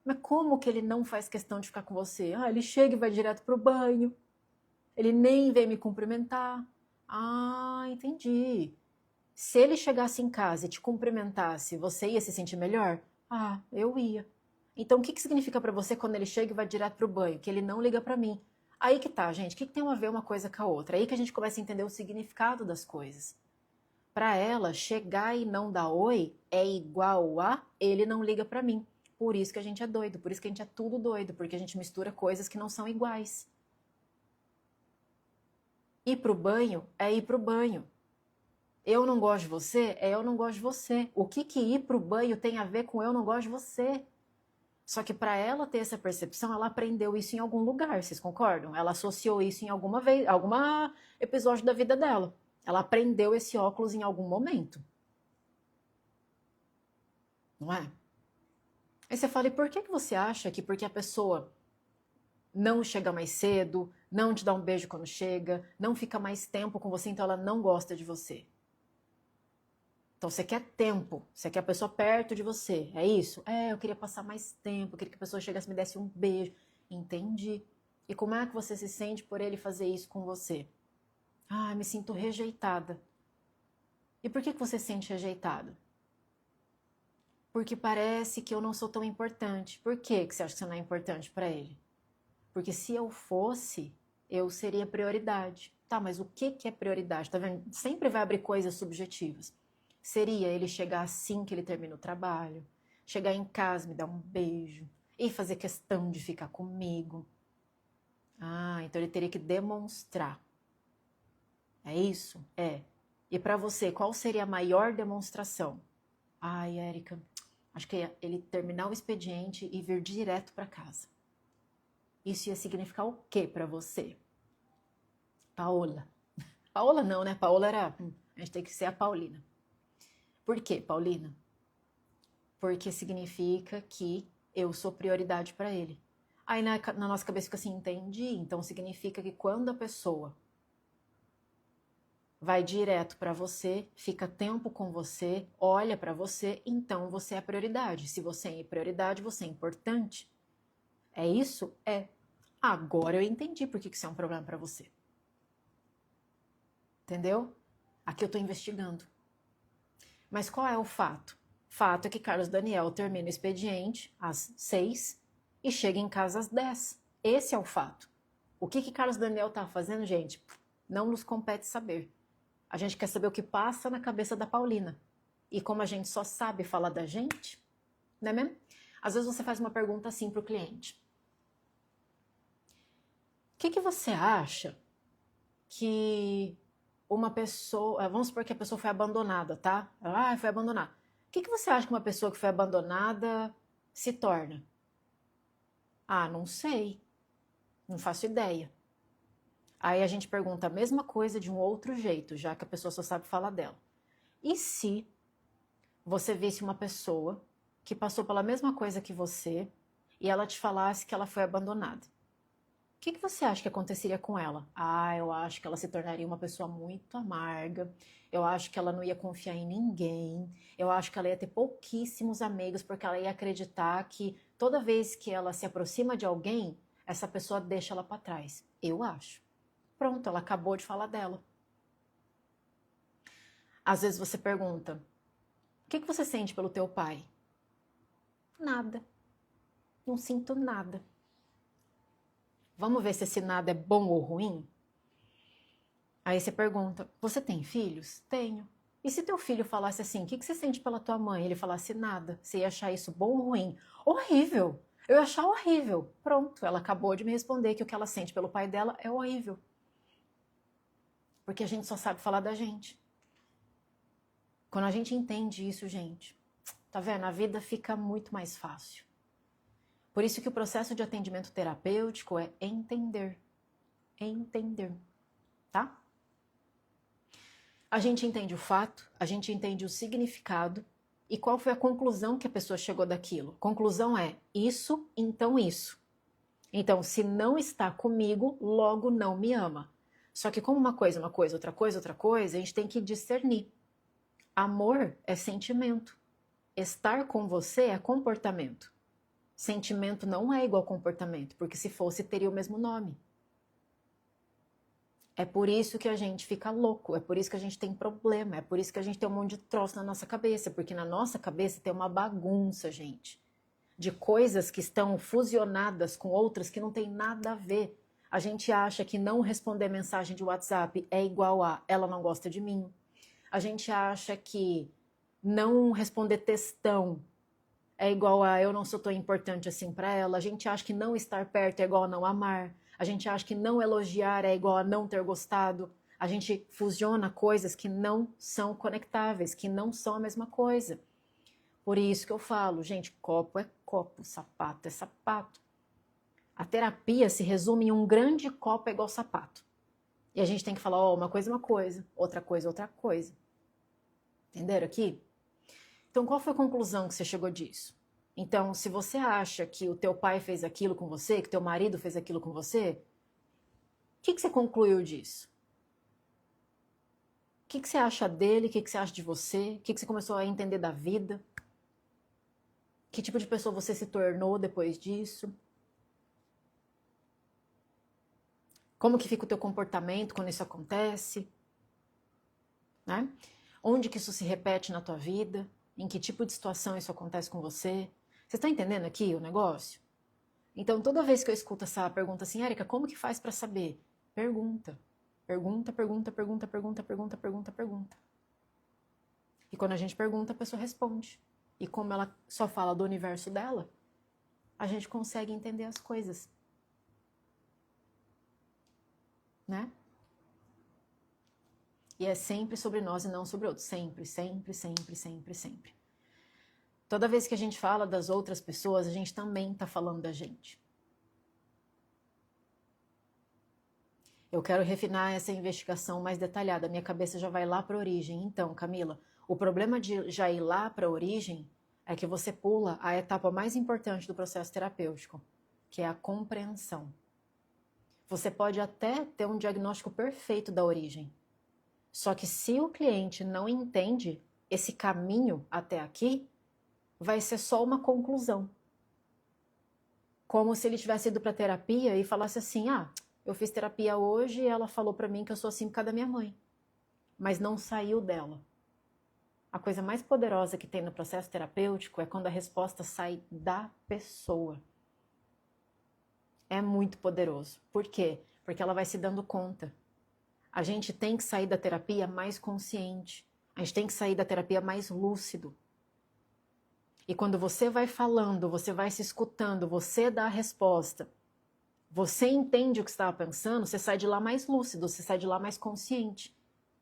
Mas como que ele não faz questão de ficar com você? Ah, ele chega e vai direto pro banho. Ele nem vem me cumprimentar. Ah, entendi. Se ele chegasse em casa e te cumprimentasse, você ia se sentir melhor? Ah, eu ia. Então, o que significa pra você quando ele chega e vai direto pro banho? Que ele não liga pra mim. Aí que tá, gente. O que tem a ver uma coisa com a outra? Aí que a gente começa a entender o significado das coisas. Pra ela, chegar e não dar oi é igual a ele não liga pra mim. Por isso que a gente é doido, por isso que a gente é tudo doido, porque a gente mistura coisas que não são iguais. Ir pro banho é ir pro banho. Eu não gosto de você, é eu não gosto de você. O que ir pro banho tem a ver com eu não gosto de você? Só que para ela ter essa percepção, ela aprendeu isso em algum lugar, vocês concordam? Ela associou isso em alguma vez, alguma episódio da vida dela. Ela aprendeu esse óculos em algum momento. Não é? Aí você fala, e por que você acha que porque a pessoa não chega mais cedo, não te dá um beijo quando chega, não fica mais tempo com você, então ela não gosta de você? Então você quer tempo, você quer a pessoa perto de você, é isso? É, eu queria passar mais tempo, eu queria que a pessoa chegasse e me desse um beijo. Entendi. E como é que você se sente por ele fazer isso com você? Ah, me sinto rejeitada. E por que você se sente rejeitada? Porque parece que eu não sou tão importante. Por que você acha que você não é importante para ele? Porque se eu fosse, eu seria prioridade. Tá, mas o que é prioridade? Tá vendo? Sempre vai abrir coisas subjetivas. Seria ele chegar assim que ele termina o trabalho, chegar em casa, me dar um beijo e fazer questão de ficar comigo. Ah, então ele teria que demonstrar. É isso? É. E para você, qual seria a maior demonstração? Ai, Érica, acho que é ele terminar o expediente e vir direto para casa. Isso ia significar o que para você? Paola. Paola não, né? Paola era... A gente tem que ser a Paulina. Por quê, Paulina? Porque significa que eu sou prioridade para ele. Aí na nossa cabeça fica assim, entendi. Então significa que quando a pessoa vai direto para você, fica tempo com você, olha para você, então você é a prioridade. Se você é prioridade, você é importante. É isso? É. Agora eu entendi por que isso é um problema para você. Entendeu? Aqui eu estou investigando. Mas qual é o fato? Fato é que Carlos Daniel termina o expediente às 6 e chega em casa às 10. Esse é o fato. O que Carlos Daniel está fazendo, gente? Não nos compete saber. A gente quer saber o que passa na cabeça da Paulina. E como a gente só sabe falar da gente, não é mesmo? Às vezes você faz uma pergunta assim para o cliente. O que você acha que uma pessoa... Vamos supor que a pessoa foi abandonada, tá? Ah, foi abandonada. O que você acha que uma pessoa que foi abandonada se torna? Ah, não sei. Não faço ideia. Aí a gente pergunta a mesma coisa de um outro jeito, já que a pessoa só sabe falar dela. E se você visse uma pessoa que passou pela mesma coisa que você e ela te falasse que ela foi abandonada? O que você acha que aconteceria com ela? Ah, eu acho que ela se tornaria uma pessoa muito amarga. Eu acho que ela não ia confiar em ninguém. Eu acho que ela ia ter pouquíssimos amigos, porque ela ia acreditar que toda vez que ela se aproxima de alguém, essa pessoa deixa ela para trás. Eu acho. Pronto, ela acabou de falar dela. Às vezes você pergunta, o que você sente pelo teu pai? Nada. Não sinto nada. Vamos ver se esse nada é bom ou ruim? Aí você pergunta, você tem filhos? Tenho. E se teu filho falasse assim, o que você sente pela tua mãe? Ele falasse nada. Você ia achar isso bom ou ruim? Horrível. Eu ia achar horrível. Pronto, ela acabou de me responder que o que ela sente pelo pai dela é horrível. Porque a gente só sabe falar da gente. Quando a gente entende isso, gente, tá vendo? A vida fica muito mais fácil. Por isso que o processo de atendimento terapêutico é entender. Entender, tá? A gente entende o fato, a gente entende o significado e qual foi a conclusão que a pessoa chegou daquilo. Conclusão é isso, então isso. Então, se não está comigo, logo não me ama. Só que como uma coisa, outra coisa, a gente tem que discernir. Amor é sentimento. Estar com você é comportamento. Sentimento não é igual comportamento, porque se fosse, teria o mesmo nome. É por isso que a gente fica louco, é por isso que a gente tem problema, é por isso que a gente tem um monte de troço na nossa cabeça, porque na nossa cabeça tem uma bagunça, gente, de coisas que estão fusionadas com outras que não tem nada a ver. A gente acha que não responder mensagem de WhatsApp é igual a ela não gosta de mim. A gente acha que não responder textão é igual a eu não sou tão importante assim para ela. A gente acha que não estar perto é igual a não amar. A gente acha que não elogiar é igual a não ter gostado. A gente fusiona coisas que não são conectáveis, que não são a mesma coisa. Por isso que eu falo, gente, copo é copo, sapato é sapato. A terapia se resume em um grande copo é igual sapato. E a gente tem que falar, ó, uma coisa é uma coisa, outra coisa é outra coisa. Entenderam aqui? Então, qual foi a conclusão que você chegou disso? Então, se você acha que o teu pai fez aquilo com você, que teu marido fez aquilo com você, o que você concluiu disso? O que você acha dele? O que você acha de você? O que você começou a entender da vida? Que tipo de pessoa você se tornou depois disso? Como que fica o teu comportamento quando isso acontece? Né? Onde que isso se repete na tua vida? Em que tipo de situação isso acontece com você? Você está entendendo aqui o negócio? Então, toda vez que eu escuto essa pergunta assim, Érica, como que faz para saber? Pergunta. Pergunta, pergunta, pergunta, pergunta, pergunta, pergunta, pergunta. E quando a gente pergunta, a pessoa responde. E como ela só fala do universo dela, a gente consegue entender as coisas. Né? E é sempre sobre nós e não sobre outros. Sempre, sempre, sempre, sempre, sempre. Toda vez que a gente fala das outras pessoas, a gente também está falando da gente. Eu quero refinar essa investigação mais detalhada. Minha cabeça já vai lá para a origem. Então, Camila, o problema de já ir lá para a origem é que você pula a etapa mais importante do processo terapêutico, que é a compreensão. Você pode até ter um diagnóstico perfeito da origem. Só que se o cliente não entende esse caminho até aqui, vai ser só uma conclusão. Como se ele tivesse ido para terapia e falasse assim, eu fiz terapia hoje e ela falou para mim que eu sou assim por causa da minha mãe. Mas não saiu dela. A coisa mais poderosa que tem no processo terapêutico é quando a resposta sai da pessoa. É muito poderoso. Por quê? Porque ela vai se dando conta. A gente tem que sair da terapia mais consciente. A gente tem que sair da terapia mais lúcido. E quando você vai falando, você vai se escutando, você dá a resposta, você entende o que estava pensando, você sai de lá mais lúcido, você sai de lá mais consciente.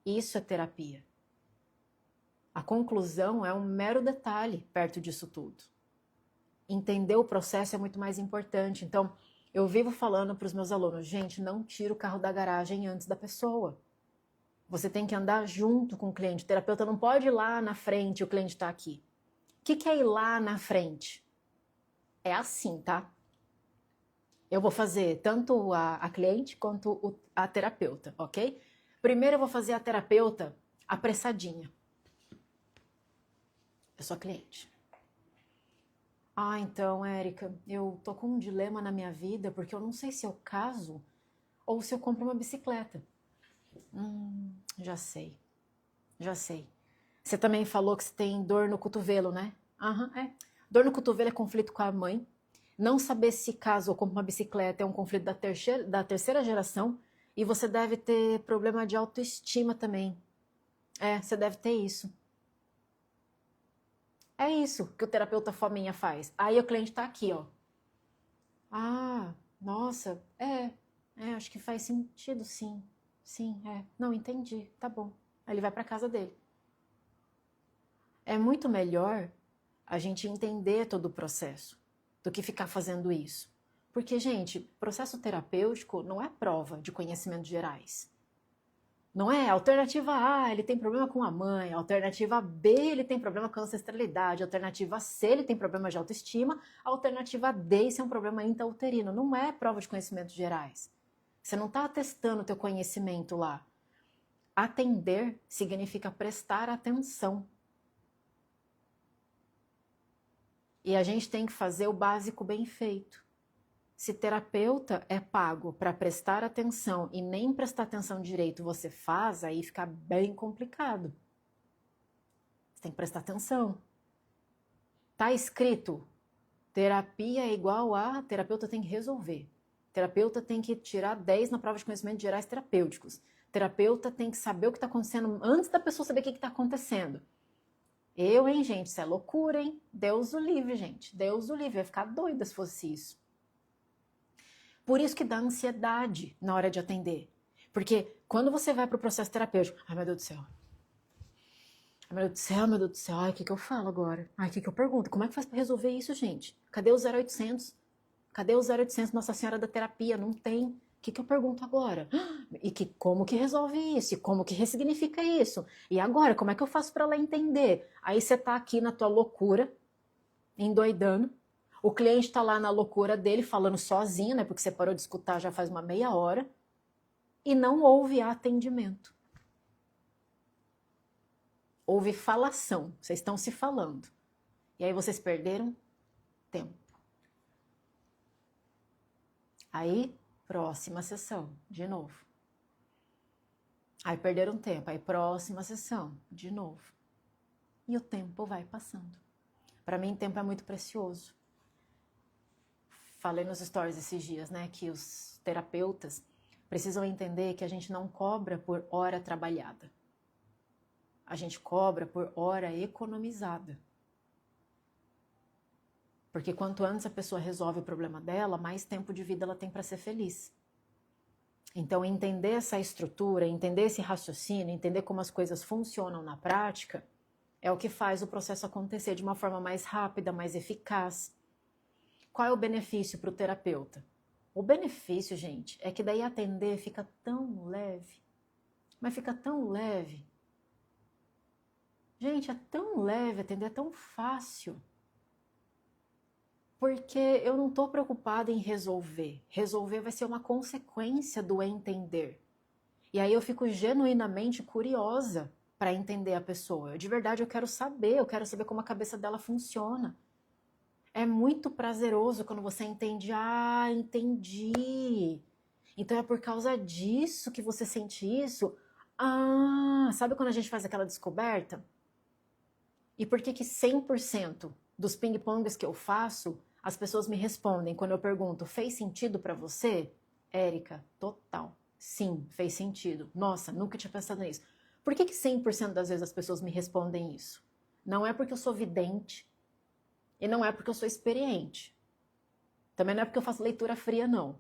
Isso é terapia. A conclusão é um mero detalhe perto disso tudo. Entender o processo é muito mais importante. Então, eu vivo falando para os meus alunos, gente, não tira o carro da garagem antes da pessoa. Você tem que andar junto com o cliente. O terapeuta não pode ir lá na frente e o cliente está aqui. O que é ir lá na frente? É assim, tá? Eu vou fazer tanto a cliente quanto a terapeuta, ok? Primeiro eu vou fazer a terapeuta apressadinha. Eu sou a cliente. Então, Érica, eu tô com um dilema na minha vida porque eu não sei se eu caso ou se eu compro uma bicicleta. Já sei. Já sei. Você também falou que você tem dor no cotovelo, né? É. Dor no cotovelo é conflito com a mãe. Não saber se casa ou compra uma bicicleta é um conflito da terceira geração. E você deve ter problema de autoestima também. Você deve ter isso. É isso que o terapeuta fominha faz. Aí o cliente tá aqui, ó. Nossa, acho que faz sentido, sim. Sim, Não, entendi, tá bom. Aí ele vai pra casa dele. É muito melhor a gente entender todo o processo do que ficar fazendo isso. Porque, gente, processo terapêutico não é prova de conhecimentos gerais. Não é alternativa A, ele tem problema com a mãe, alternativa B, ele tem problema com a ancestralidade, alternativa C, ele tem problema de autoestima, alternativa D, isso é um problema intrauterino. Não é prova de conhecimentos gerais. Você não está testando o teu conhecimento lá. Atender significa prestar atenção. E a gente tem que fazer o básico bem feito. Se terapeuta é pago para prestar atenção e nem prestar atenção direito você faz, aí fica bem complicado. Você tem que prestar atenção. Tá escrito, terapia é igual a terapeuta tem que resolver. Terapeuta tem que tirar 10 na prova de conhecimentos gerais terapêuticos. Terapeuta tem que saber o que está acontecendo antes da pessoa saber o que está acontecendo. Hein, gente, isso é loucura, hein? Deus o livre, gente. Deus o livre. Eu ia ficar doida se fosse isso. Por isso que dá ansiedade na hora de atender. Porque quando você vai para o processo terapêutico, ai meu Deus do céu. Ai meu Deus do céu, meu Deus do céu. Ai, o que eu falo agora? Ai, o que eu pergunto? Como é que faz para resolver isso, gente? Cadê o 0800? Cadê o 0800 Nossa Senhora da Terapia? Não tem. O que eu pergunto agora? E como que resolve isso? E como que ressignifica isso? E agora, como é que eu faço para ela entender? Aí você tá aqui na tua loucura, endoidando. O cliente tá lá na loucura dele, falando sozinho, né? Porque você parou de escutar já faz uma meia hora. E não houve atendimento. Houve falação. Vocês estão se falando. E aí vocês perderam tempo. Aí, próxima sessão, de novo. Aí perderam tempo, aí próxima sessão, de novo. E o tempo vai passando. Para mim, tempo é muito precioso. Falei nos stories esses dias, né, que os terapeutas precisam entender que a gente não cobra por hora trabalhada. A gente cobra por hora economizada. Porque quanto antes a pessoa resolve o problema dela, mais tempo de vida ela tem para ser feliz. Então, entender essa estrutura, entender esse raciocínio, entender como as coisas funcionam na prática, é o que faz o processo acontecer de uma forma mais rápida, mais eficaz. Qual é o benefício para o terapeuta? O benefício, gente, é que daí atender fica tão leve. Mas fica tão leve. Gente, é tão leve atender, é tão fácil. Porque eu não estou preocupada em resolver. Resolver vai ser uma consequência do entender. E aí eu fico genuinamente curiosa para entender a pessoa. De verdade eu quero saber como a cabeça dela funciona. É muito prazeroso quando você entende. Ah, entendi. Então é por causa disso que você sente isso? Ah, sabe quando a gente faz aquela descoberta? E por que 100% dos ping-pongs que eu faço, as pessoas me respondem quando eu pergunto, fez sentido para você? Érica, total. Sim, fez sentido. Nossa, nunca tinha pensado nisso. Por que 100% das vezes as pessoas me respondem isso? Não é porque eu sou vidente e não é porque eu sou experiente. Também não é porque eu faço leitura fria, não.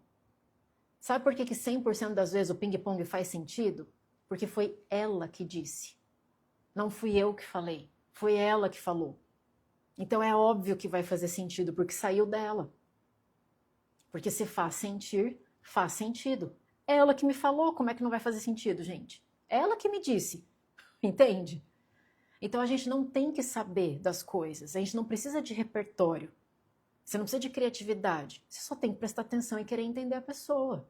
Sabe por que 100% das vezes o ping-pong faz sentido? Porque foi ela que disse. Não fui eu que falei. Foi ela que falou. Então é óbvio que vai fazer sentido, porque saiu dela. Porque se faz sentir, faz sentido. É ela que me falou, como é que não vai fazer sentido, gente? É ela que me disse, entende? Então a gente não tem que saber das coisas, a gente não precisa de repertório. Você não precisa de criatividade, você só tem que prestar atenção e querer entender a pessoa.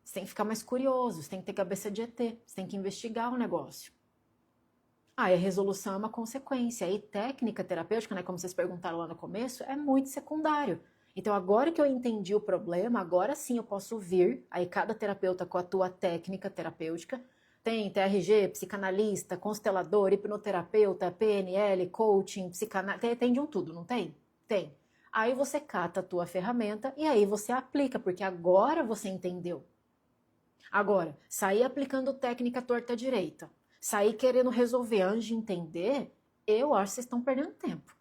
Você tem que ficar mais curioso, você tem que ter cabeça de ET, você tem que investigar o negócio. Ah, e a resolução é uma consequência. Aí técnica terapêutica, né, como vocês perguntaram lá no começo, é muito secundário. Então agora que eu entendi o problema, agora sim eu posso vir, aí cada terapeuta com a tua técnica terapêutica, tem TRG, psicanalista, constelador, hipnoterapeuta, PNL, coaching, psicanálise, tem de um tudo, não tem? Tem. Aí você cata a tua ferramenta e aí você aplica, porque agora você entendeu. Agora, sair aplicando técnica torta direita, sair querendo resolver antes de entender, eu acho que vocês estão perdendo tempo.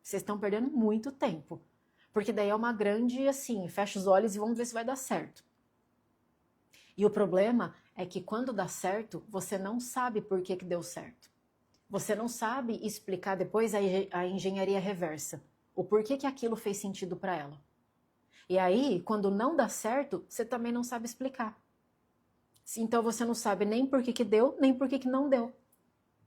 Vocês estão perdendo muito tempo. Porque daí é uma grande, assim, fecha os olhos e vamos ver se vai dar certo. E o problema é que quando dá certo, você não sabe por que deu certo. Você não sabe explicar depois a engenharia reversa. O porquê que aquilo fez sentido para ela. E aí, quando não dá certo, você também não sabe explicar. Então você não sabe nem por que deu, nem por que não deu.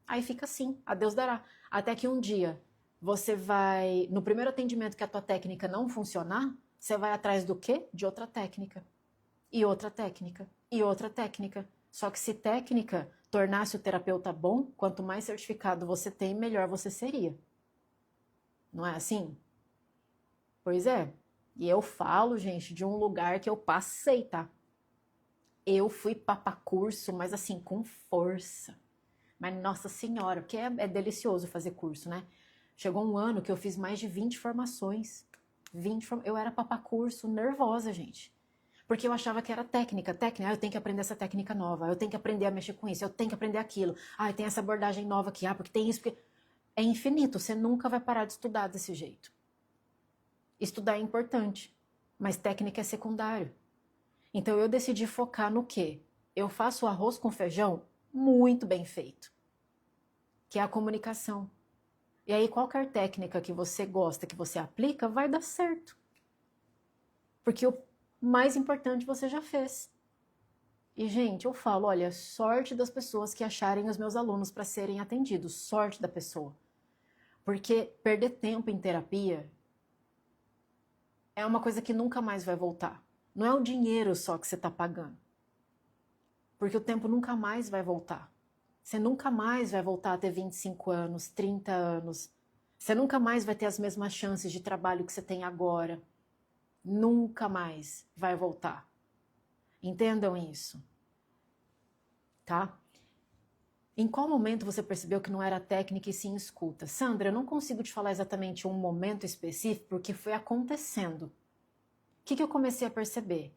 Aí fica assim, a Deus dará. Até que um dia você vai, no primeiro atendimento que a tua técnica não funcionar, você vai atrás do quê? De outra técnica. E outra técnica. E outra técnica. Só que se técnica tornasse o terapeuta bom, quanto mais certificado você tem, melhor você seria. Não é assim? Pois é. E eu falo, gente, de um lugar que eu passei, tá? Eu fui papacurso, mas assim, com força. Mas, nossa senhora, porque é delicioso fazer curso, né? Chegou um ano que eu fiz mais de 20 formações. Eu era papacurso, nervosa, gente. Porque eu achava que era técnica. Eu tenho que aprender essa técnica nova. Eu tenho que aprender a mexer com isso. Eu tenho que aprender aquilo. Tem essa abordagem nova aqui. Porque tem isso. Porque... É infinito. Você nunca vai parar de estudar desse jeito. Estudar é importante, mas técnica é secundário. Então eu decidi focar no quê? Eu faço arroz com feijão muito bem feito, que é a comunicação. E aí qualquer técnica que você gosta, que você aplica, vai dar certo. Porque o mais importante você já fez. E, gente, eu falo, olha, sorte das pessoas que acharem os meus alunos para serem atendidos. Sorte da pessoa. Porque perder tempo em terapia é uma coisa que nunca mais vai voltar. Não é o dinheiro só que você está pagando. Porque o tempo nunca mais vai voltar. Você nunca mais vai voltar a ter 25 anos, 30 anos. Você nunca mais vai ter as mesmas chances de trabalho que você tem agora. Nunca mais vai voltar. Entendam isso. Tá? Em qual momento você percebeu que não era técnica e sim escuta? Sandra, eu não consigo te falar exatamente um momento específico porque foi acontecendo. O que eu comecei a perceber?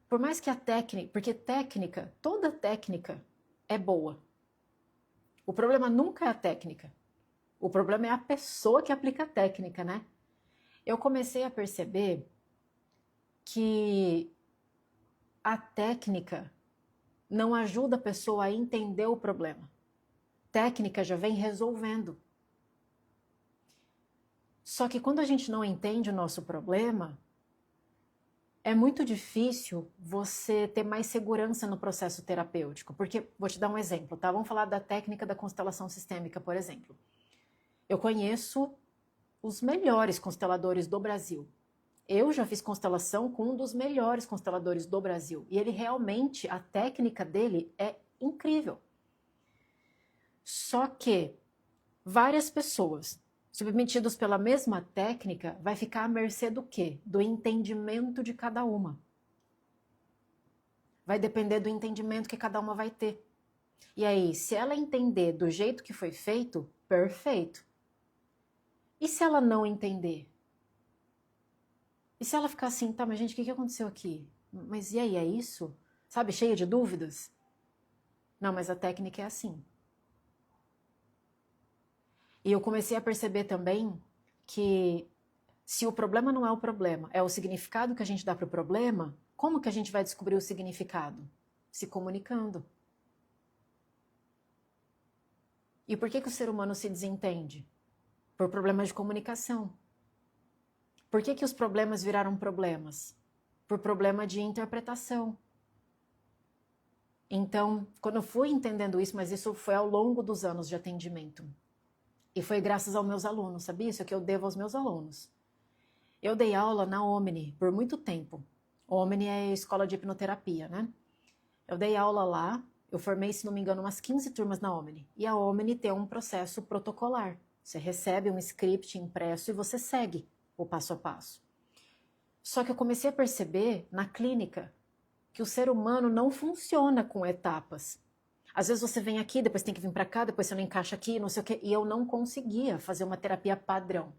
Por mais que a técnica, porque técnica, toda técnica é boa. O problema nunca é a técnica. O problema é a pessoa que aplica a técnica, né? Eu comecei a perceber que a técnica não ajuda a pessoa a entender o problema. Técnica já vem resolvendo. Só que quando a gente não entende o nosso problema, é muito difícil você ter mais segurança no processo terapêutico. Porque, vou te dar um exemplo, tá? Vamos falar da técnica da constelação sistêmica, por exemplo. Eu conheço os melhores consteladores do Brasil. Eu já fiz constelação com um dos melhores consteladores do Brasil. E ele realmente, a técnica dele é incrível. Só que várias pessoas submetidas pela mesma técnica vai ficar à mercê do quê? Do entendimento de cada uma. Vai depender do entendimento que cada uma vai ter. E aí, se ela entender do jeito que foi feito, perfeito. E se ela não entender? E se ela ficar assim, tá, mas gente, o que aconteceu aqui? Mas e aí, é isso? Sabe, cheia de dúvidas? Não, mas a técnica é assim. E eu comecei a perceber também que se o problema não é o problema, é o significado que a gente dá para o problema, como que a gente vai descobrir o significado? Se comunicando. E por que o ser humano se desentende? Por problemas de comunicação. Por que os problemas viraram problemas? Por problema de interpretação. Então, quando eu fui entendendo isso, mas isso foi ao longo dos anos de atendimento. E foi graças aos meus alunos, sabia? Isso é que eu devo aos meus alunos. Eu dei aula na Omni por muito tempo. Omni é a escola de hipnoterapia, né? Eu dei aula lá, eu formei, se não me engano, umas 15 turmas na Omni. E a Omni tem um processo protocolar. Você recebe um script impresso e você segue o passo a passo. Só que eu comecei a perceber na clínica que o ser humano não funciona com etapas. Às vezes você vem aqui, depois tem que vir para cá, depois você não encaixa aqui, não sei o quê. E eu não conseguia fazer uma terapia padrão.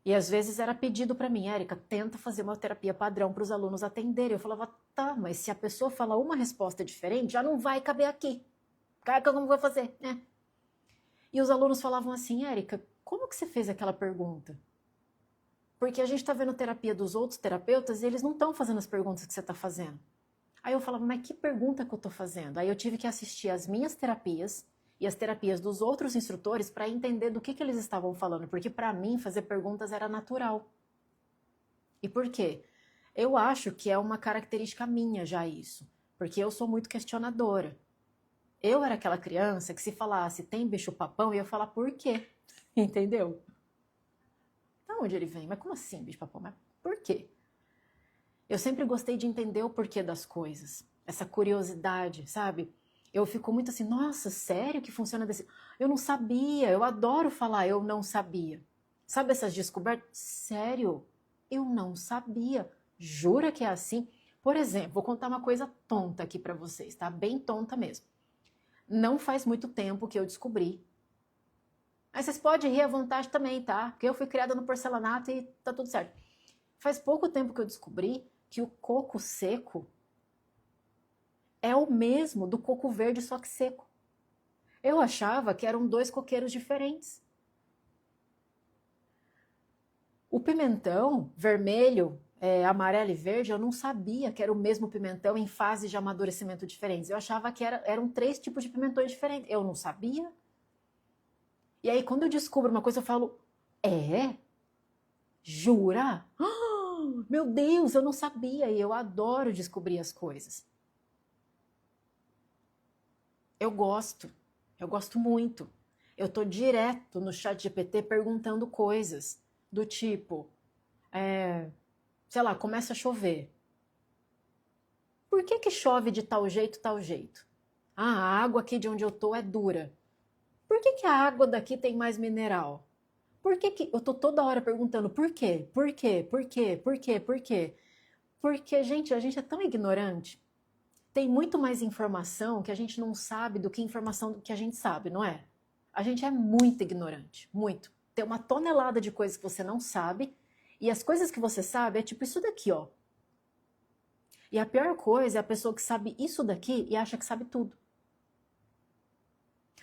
E às vezes era pedido para mim, Érica, tenta fazer uma terapia padrão para os alunos atenderem. Eu falava, tá, mas se a pessoa falar uma resposta diferente, já não vai caber aqui. Como vou fazer, né? E os alunos falavam assim, Érica, como que você fez aquela pergunta? Porque a gente está vendo terapia dos outros terapeutas e eles não estão fazendo as perguntas que você está fazendo. Aí eu falava, mas que pergunta que eu estou fazendo? Aí eu tive que assistir as minhas terapias e as terapias dos outros instrutores para entender do que eles estavam falando, porque para mim fazer perguntas era natural. E por quê? Eu acho que é uma característica minha já isso, porque eu sou muito questionadora. Eu era aquela criança que se falasse tem bicho-papão, eu ia falar por quê? Entendeu? Da onde ele vem? Mas como assim bicho-papão? Mas por quê? Eu sempre gostei de entender o porquê das coisas, essa curiosidade, sabe? Eu fico muito assim, nossa, sério que funciona desse... Eu não sabia, eu adoro falar eu não sabia. Sabe essas descobertas? Sério, eu não sabia. Jura que é assim? Por exemplo, vou contar uma coisa tonta aqui pra vocês, tá? Bem tonta mesmo. Não faz muito tempo que eu descobri. Mas vocês podem rir à vontade também, tá? Porque eu fui criada no porcelanato e tá tudo certo. Faz pouco tempo que eu descobri que o coco seco é o mesmo do coco verde, só que seco. Eu achava que eram dois coqueiros diferentes. O pimentão vermelho, amarelo e verde, eu não sabia que era o mesmo pimentão em fases de amadurecimento diferentes. Eu achava que eram três tipos de pimentões diferentes. Eu não sabia. E aí, quando eu descubro uma coisa, eu falo: é? Jura? Oh, meu Deus, eu não sabia. E eu adoro descobrir as coisas. Eu gosto muito. Eu tô direto no chat GPT perguntando coisas do tipo, sei lá, começa a chover. Por que que chove de tal jeito, tal jeito? Ah, a água aqui de onde eu tô é dura. Por que que a água daqui tem mais mineral? Por que que... Eu tô toda hora perguntando por quê? Por quê? Por quê? Por quê? Por quê? Porque, gente, a gente é tão ignorante. Tem muito mais informação que a gente não sabe do que informação que a gente sabe, não é? A gente é muito ignorante, muito. Tem uma tonelada de coisas que você não sabe, e as coisas que você sabe é tipo isso daqui, ó. E a pior coisa é a pessoa que sabe isso daqui e acha que sabe tudo.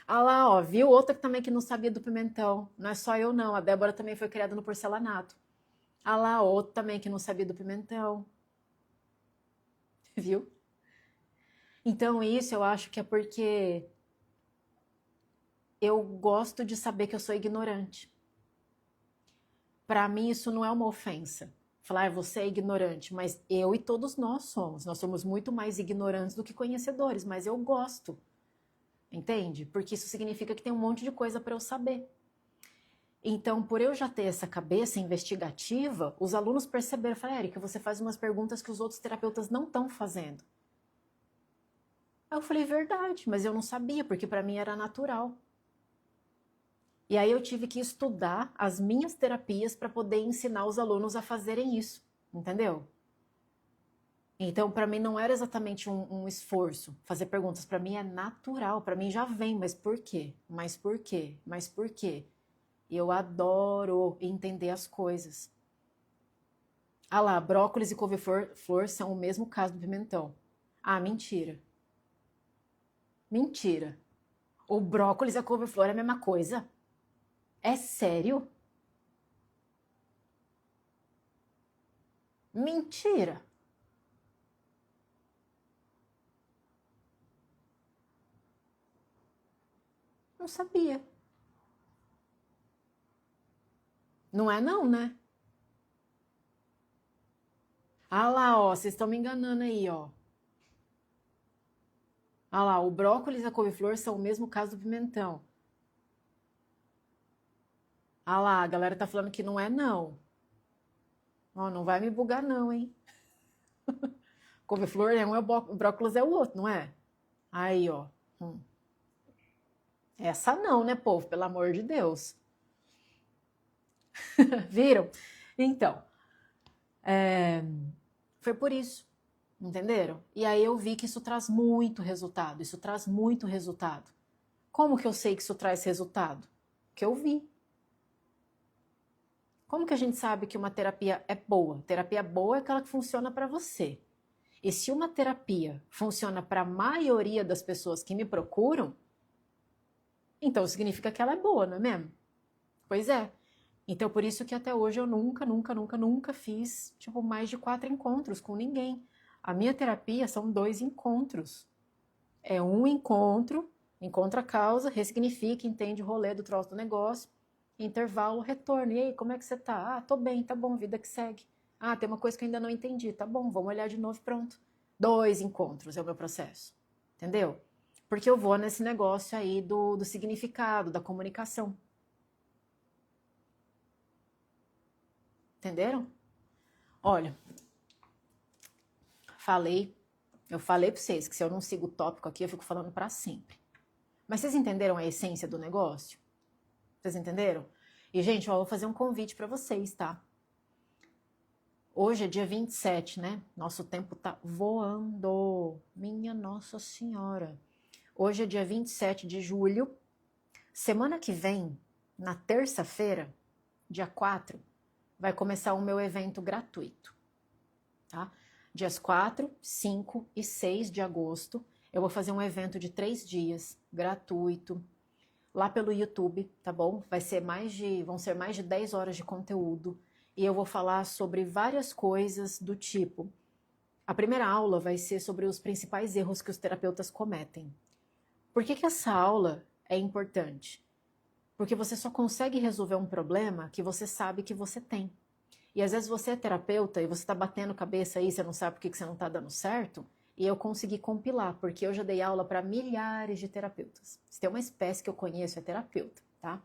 Ah lá, ó, viu outra que também que não sabia do pimentão. Não é só eu não, a Débora também foi criada no porcelanato. Ah lá, outra também que não sabia do pimentão. Viu? Então isso eu acho que é porque eu gosto de saber que eu sou ignorante. Para mim isso não é uma ofensa. Falar, você é ignorante, mas eu e todos nós somos. Nós somos muito mais ignorantes do que conhecedores, mas eu gosto. Entende? Porque isso significa que tem um monte de coisa para eu saber. Então, por eu já ter essa cabeça investigativa, os alunos perceberam, falaram, Érica, você faz umas perguntas que os outros terapeutas não estão fazendo. Aí eu falei, verdade, mas eu não sabia, porque para mim era natural. E aí eu tive que estudar as minhas terapias para poder ensinar os alunos a fazerem isso, entendeu? Então, para mim não era exatamente um esforço fazer perguntas, para mim é natural, para mim já vem, mas por quê? Mas por quê? Mas por quê? E eu adoro entender as coisas. Ah lá, brócolis e couve-flor são o mesmo caso do pimentão. Ah, mentira. Mentira. O brócolis e a couve-flor é a mesma coisa? É sério? Mentira. Não sabia. Não é não, né? Ah lá, ó, vocês estão me enganando aí, ó. Ah lá, o brócolis e a couve-flor são o mesmo caso do pimentão. Ah lá, a galera tá falando que não é não. Ó, não vai me bugar não, hein? Couve-flor é um, o brócolis é o outro, não é? Aí, ó. Hum. Essa não, né, povo? Pelo amor de Deus. Viram? Então, foi por isso, entenderam? E aí eu vi que isso traz muito resultado, isso traz muito resultado. Como que eu sei que isso traz resultado? Que eu vi. Como que a gente sabe que uma terapia é boa? Terapia boa é aquela que funciona para você. E se uma terapia funciona para a maioria das pessoas que me procuram, então significa que ela é boa, não é mesmo? Pois é. Então por isso que até hoje eu nunca fiz tipo mais de 4 encontros com ninguém. A minha terapia são 2 encontros. É um encontro, encontra a causa, ressignifica, entende o rolê do troço do negócio, intervalo, retorno. E aí, como é que você tá? Ah, tô bem, tá bom, vida que segue. Ah, tem uma coisa que eu ainda não entendi, tá bom, vamos olhar de novo, pronto. 2 encontros é o meu processo, entendeu? Porque eu vou nesse negócio aí do significado, da comunicação. Entenderam? Olha, falei, Eu falei para vocês que se eu não sigo o tópico aqui, eu fico falando para sempre. Mas vocês entenderam a essência do negócio? Vocês entenderam? E, gente, ó, eu vou fazer um convite para vocês, tá? Hoje é dia 27, né? Nosso tempo tá voando. Minha Nossa Senhora. Hoje é dia 27 de julho. Semana que vem, na terça-feira, dia 4, vai começar o meu evento gratuito, tá? Dias 4, 5 e 6 de agosto, eu vou fazer um evento de 3 dias, gratuito, lá pelo YouTube, tá bom? Vão ser mais de 10 horas de conteúdo, e eu vou falar sobre várias coisas do tipo... A primeira aula vai ser sobre os principais erros que os terapeutas cometem. Por que essa aula é importante? Porque você só consegue resolver um problema que você sabe que você tem. E às vezes você é terapeuta e você está batendo cabeça aí, você não sabe por que você não está dando certo. E eu consegui compilar, porque eu já dei aula para milhares de terapeutas. Se tem uma espécie que eu conheço, é terapeuta, tá?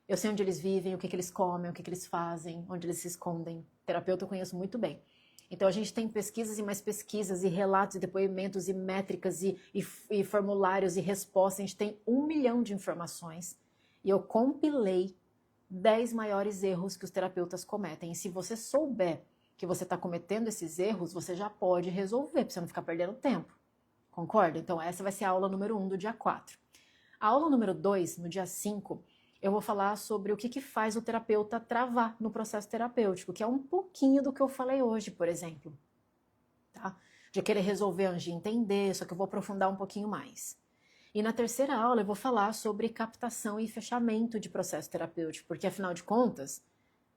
Eu sei onde eles vivem, o que eles comem, o que eles fazem, onde eles se escondem. Terapeuta eu conheço muito bem. Então a gente tem pesquisas e mais pesquisas, e relatos, e depoimentos, e métricas, e formulários, e respostas. A gente tem 1 milhão de informações. E eu compilei 10 maiores erros que os terapeutas cometem. E se você souber que você está cometendo esses erros, você já pode resolver, para você não ficar perdendo tempo. Concorda? Então essa vai ser a aula número 1 do dia 4. A aula número 2, no dia 5, eu vou falar sobre o que faz o terapeuta travar no processo terapêutico, que é um pouquinho do que eu falei hoje, por exemplo. Tá? De querer resolver antes de entender, só que eu vou aprofundar um pouquinho mais. E na terceira aula eu vou falar sobre captação e fechamento de processo terapêutico, porque afinal de contas,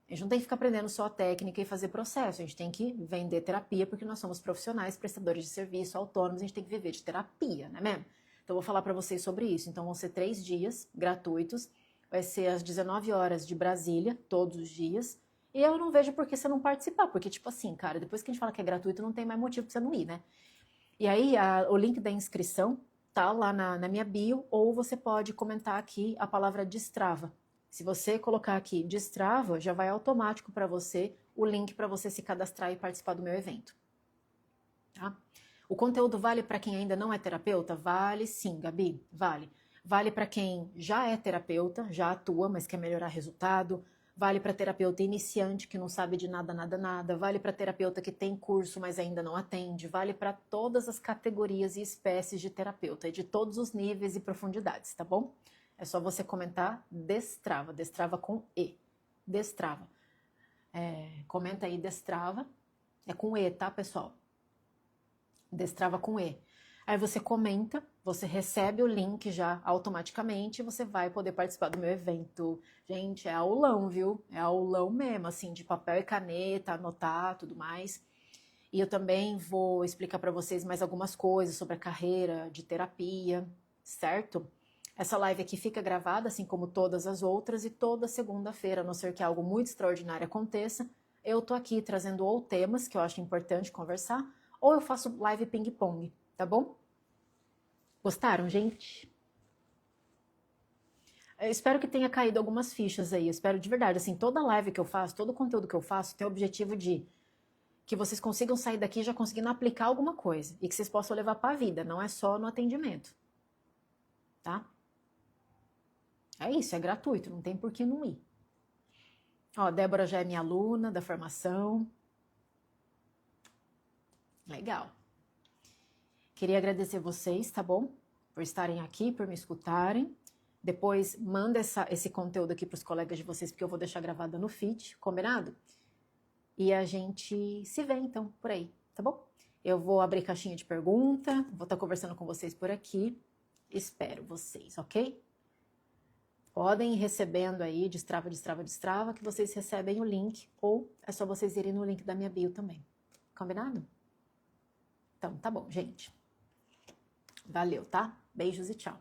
a gente não tem que ficar aprendendo só a técnica e fazer processo, a gente tem que vender terapia, porque nós somos profissionais, prestadores de serviço, autônomos, a gente tem que viver de terapia, não é mesmo? Então eu vou falar para vocês sobre isso. Então vão ser 3 dias gratuitos, vai ser às 19 horas de Brasília, todos os dias, e eu não vejo por que você não participar, porque tipo assim, cara, depois que a gente fala que é gratuito, não tem mais motivo para você não ir, né? E aí o link da inscrição tá lá na minha bio, ou você pode comentar aqui a palavra destrava. Se você colocar aqui destrava, já vai automático para você o link para você se cadastrar e participar do meu evento. Tá? O conteúdo vale para quem ainda não é terapeuta? Vale sim, Gabi, vale. Vale para quem já é terapeuta, já atua, mas quer melhorar resultado. Vale para terapeuta iniciante que não sabe de nada, nada, nada. Vale para terapeuta que tem curso, mas ainda não atende. Vale para todas as categorias e espécies de terapeuta, e de todos os níveis e profundidades, tá bom? É só você comentar destrava, destrava com E. Destrava. Comenta aí destrava. É com E, tá, pessoal? Destrava com E. Aí você comenta, você recebe o link já automaticamente e você vai poder participar do meu evento. Gente, é aulão, viu? É aulão mesmo, assim, de papel e caneta, anotar, tudo mais. E eu também vou explicar para vocês mais algumas coisas sobre a carreira de terapia, certo? Essa live aqui fica gravada, assim como todas as outras, e toda segunda-feira, a não ser que algo muito extraordinário aconteça, eu tô aqui trazendo ou temas que eu acho importante conversar, ou eu faço live ping-pong. Tá bom? Gostaram, gente? Eu espero que tenha caído algumas fichas aí. Eu espero de verdade. Assim, toda live que eu faço, todo o conteúdo que eu faço tem o objetivo de que vocês consigam sair daqui já conseguindo aplicar alguma coisa. E que vocês possam levar para a vida, não é só no atendimento. Tá? É isso, é gratuito, não tem por que não ir. Ó, Débora já é minha aluna da formação. Legal. Queria agradecer vocês, tá bom? Por estarem aqui, por me escutarem. Depois manda esse conteúdo aqui para os colegas de vocês, porque eu vou deixar gravada no feed, combinado? E a gente se vê então por aí, tá bom? Eu vou abrir caixinha de pergunta, vou estar conversando com vocês por aqui. Espero vocês, ok? Podem ir recebendo aí, destrava, destrava, destrava, que vocês recebem o link, ou é só vocês irem no link da minha bio também. Combinado? Então, tá bom, gente. Valeu, tá? Beijos e tchau.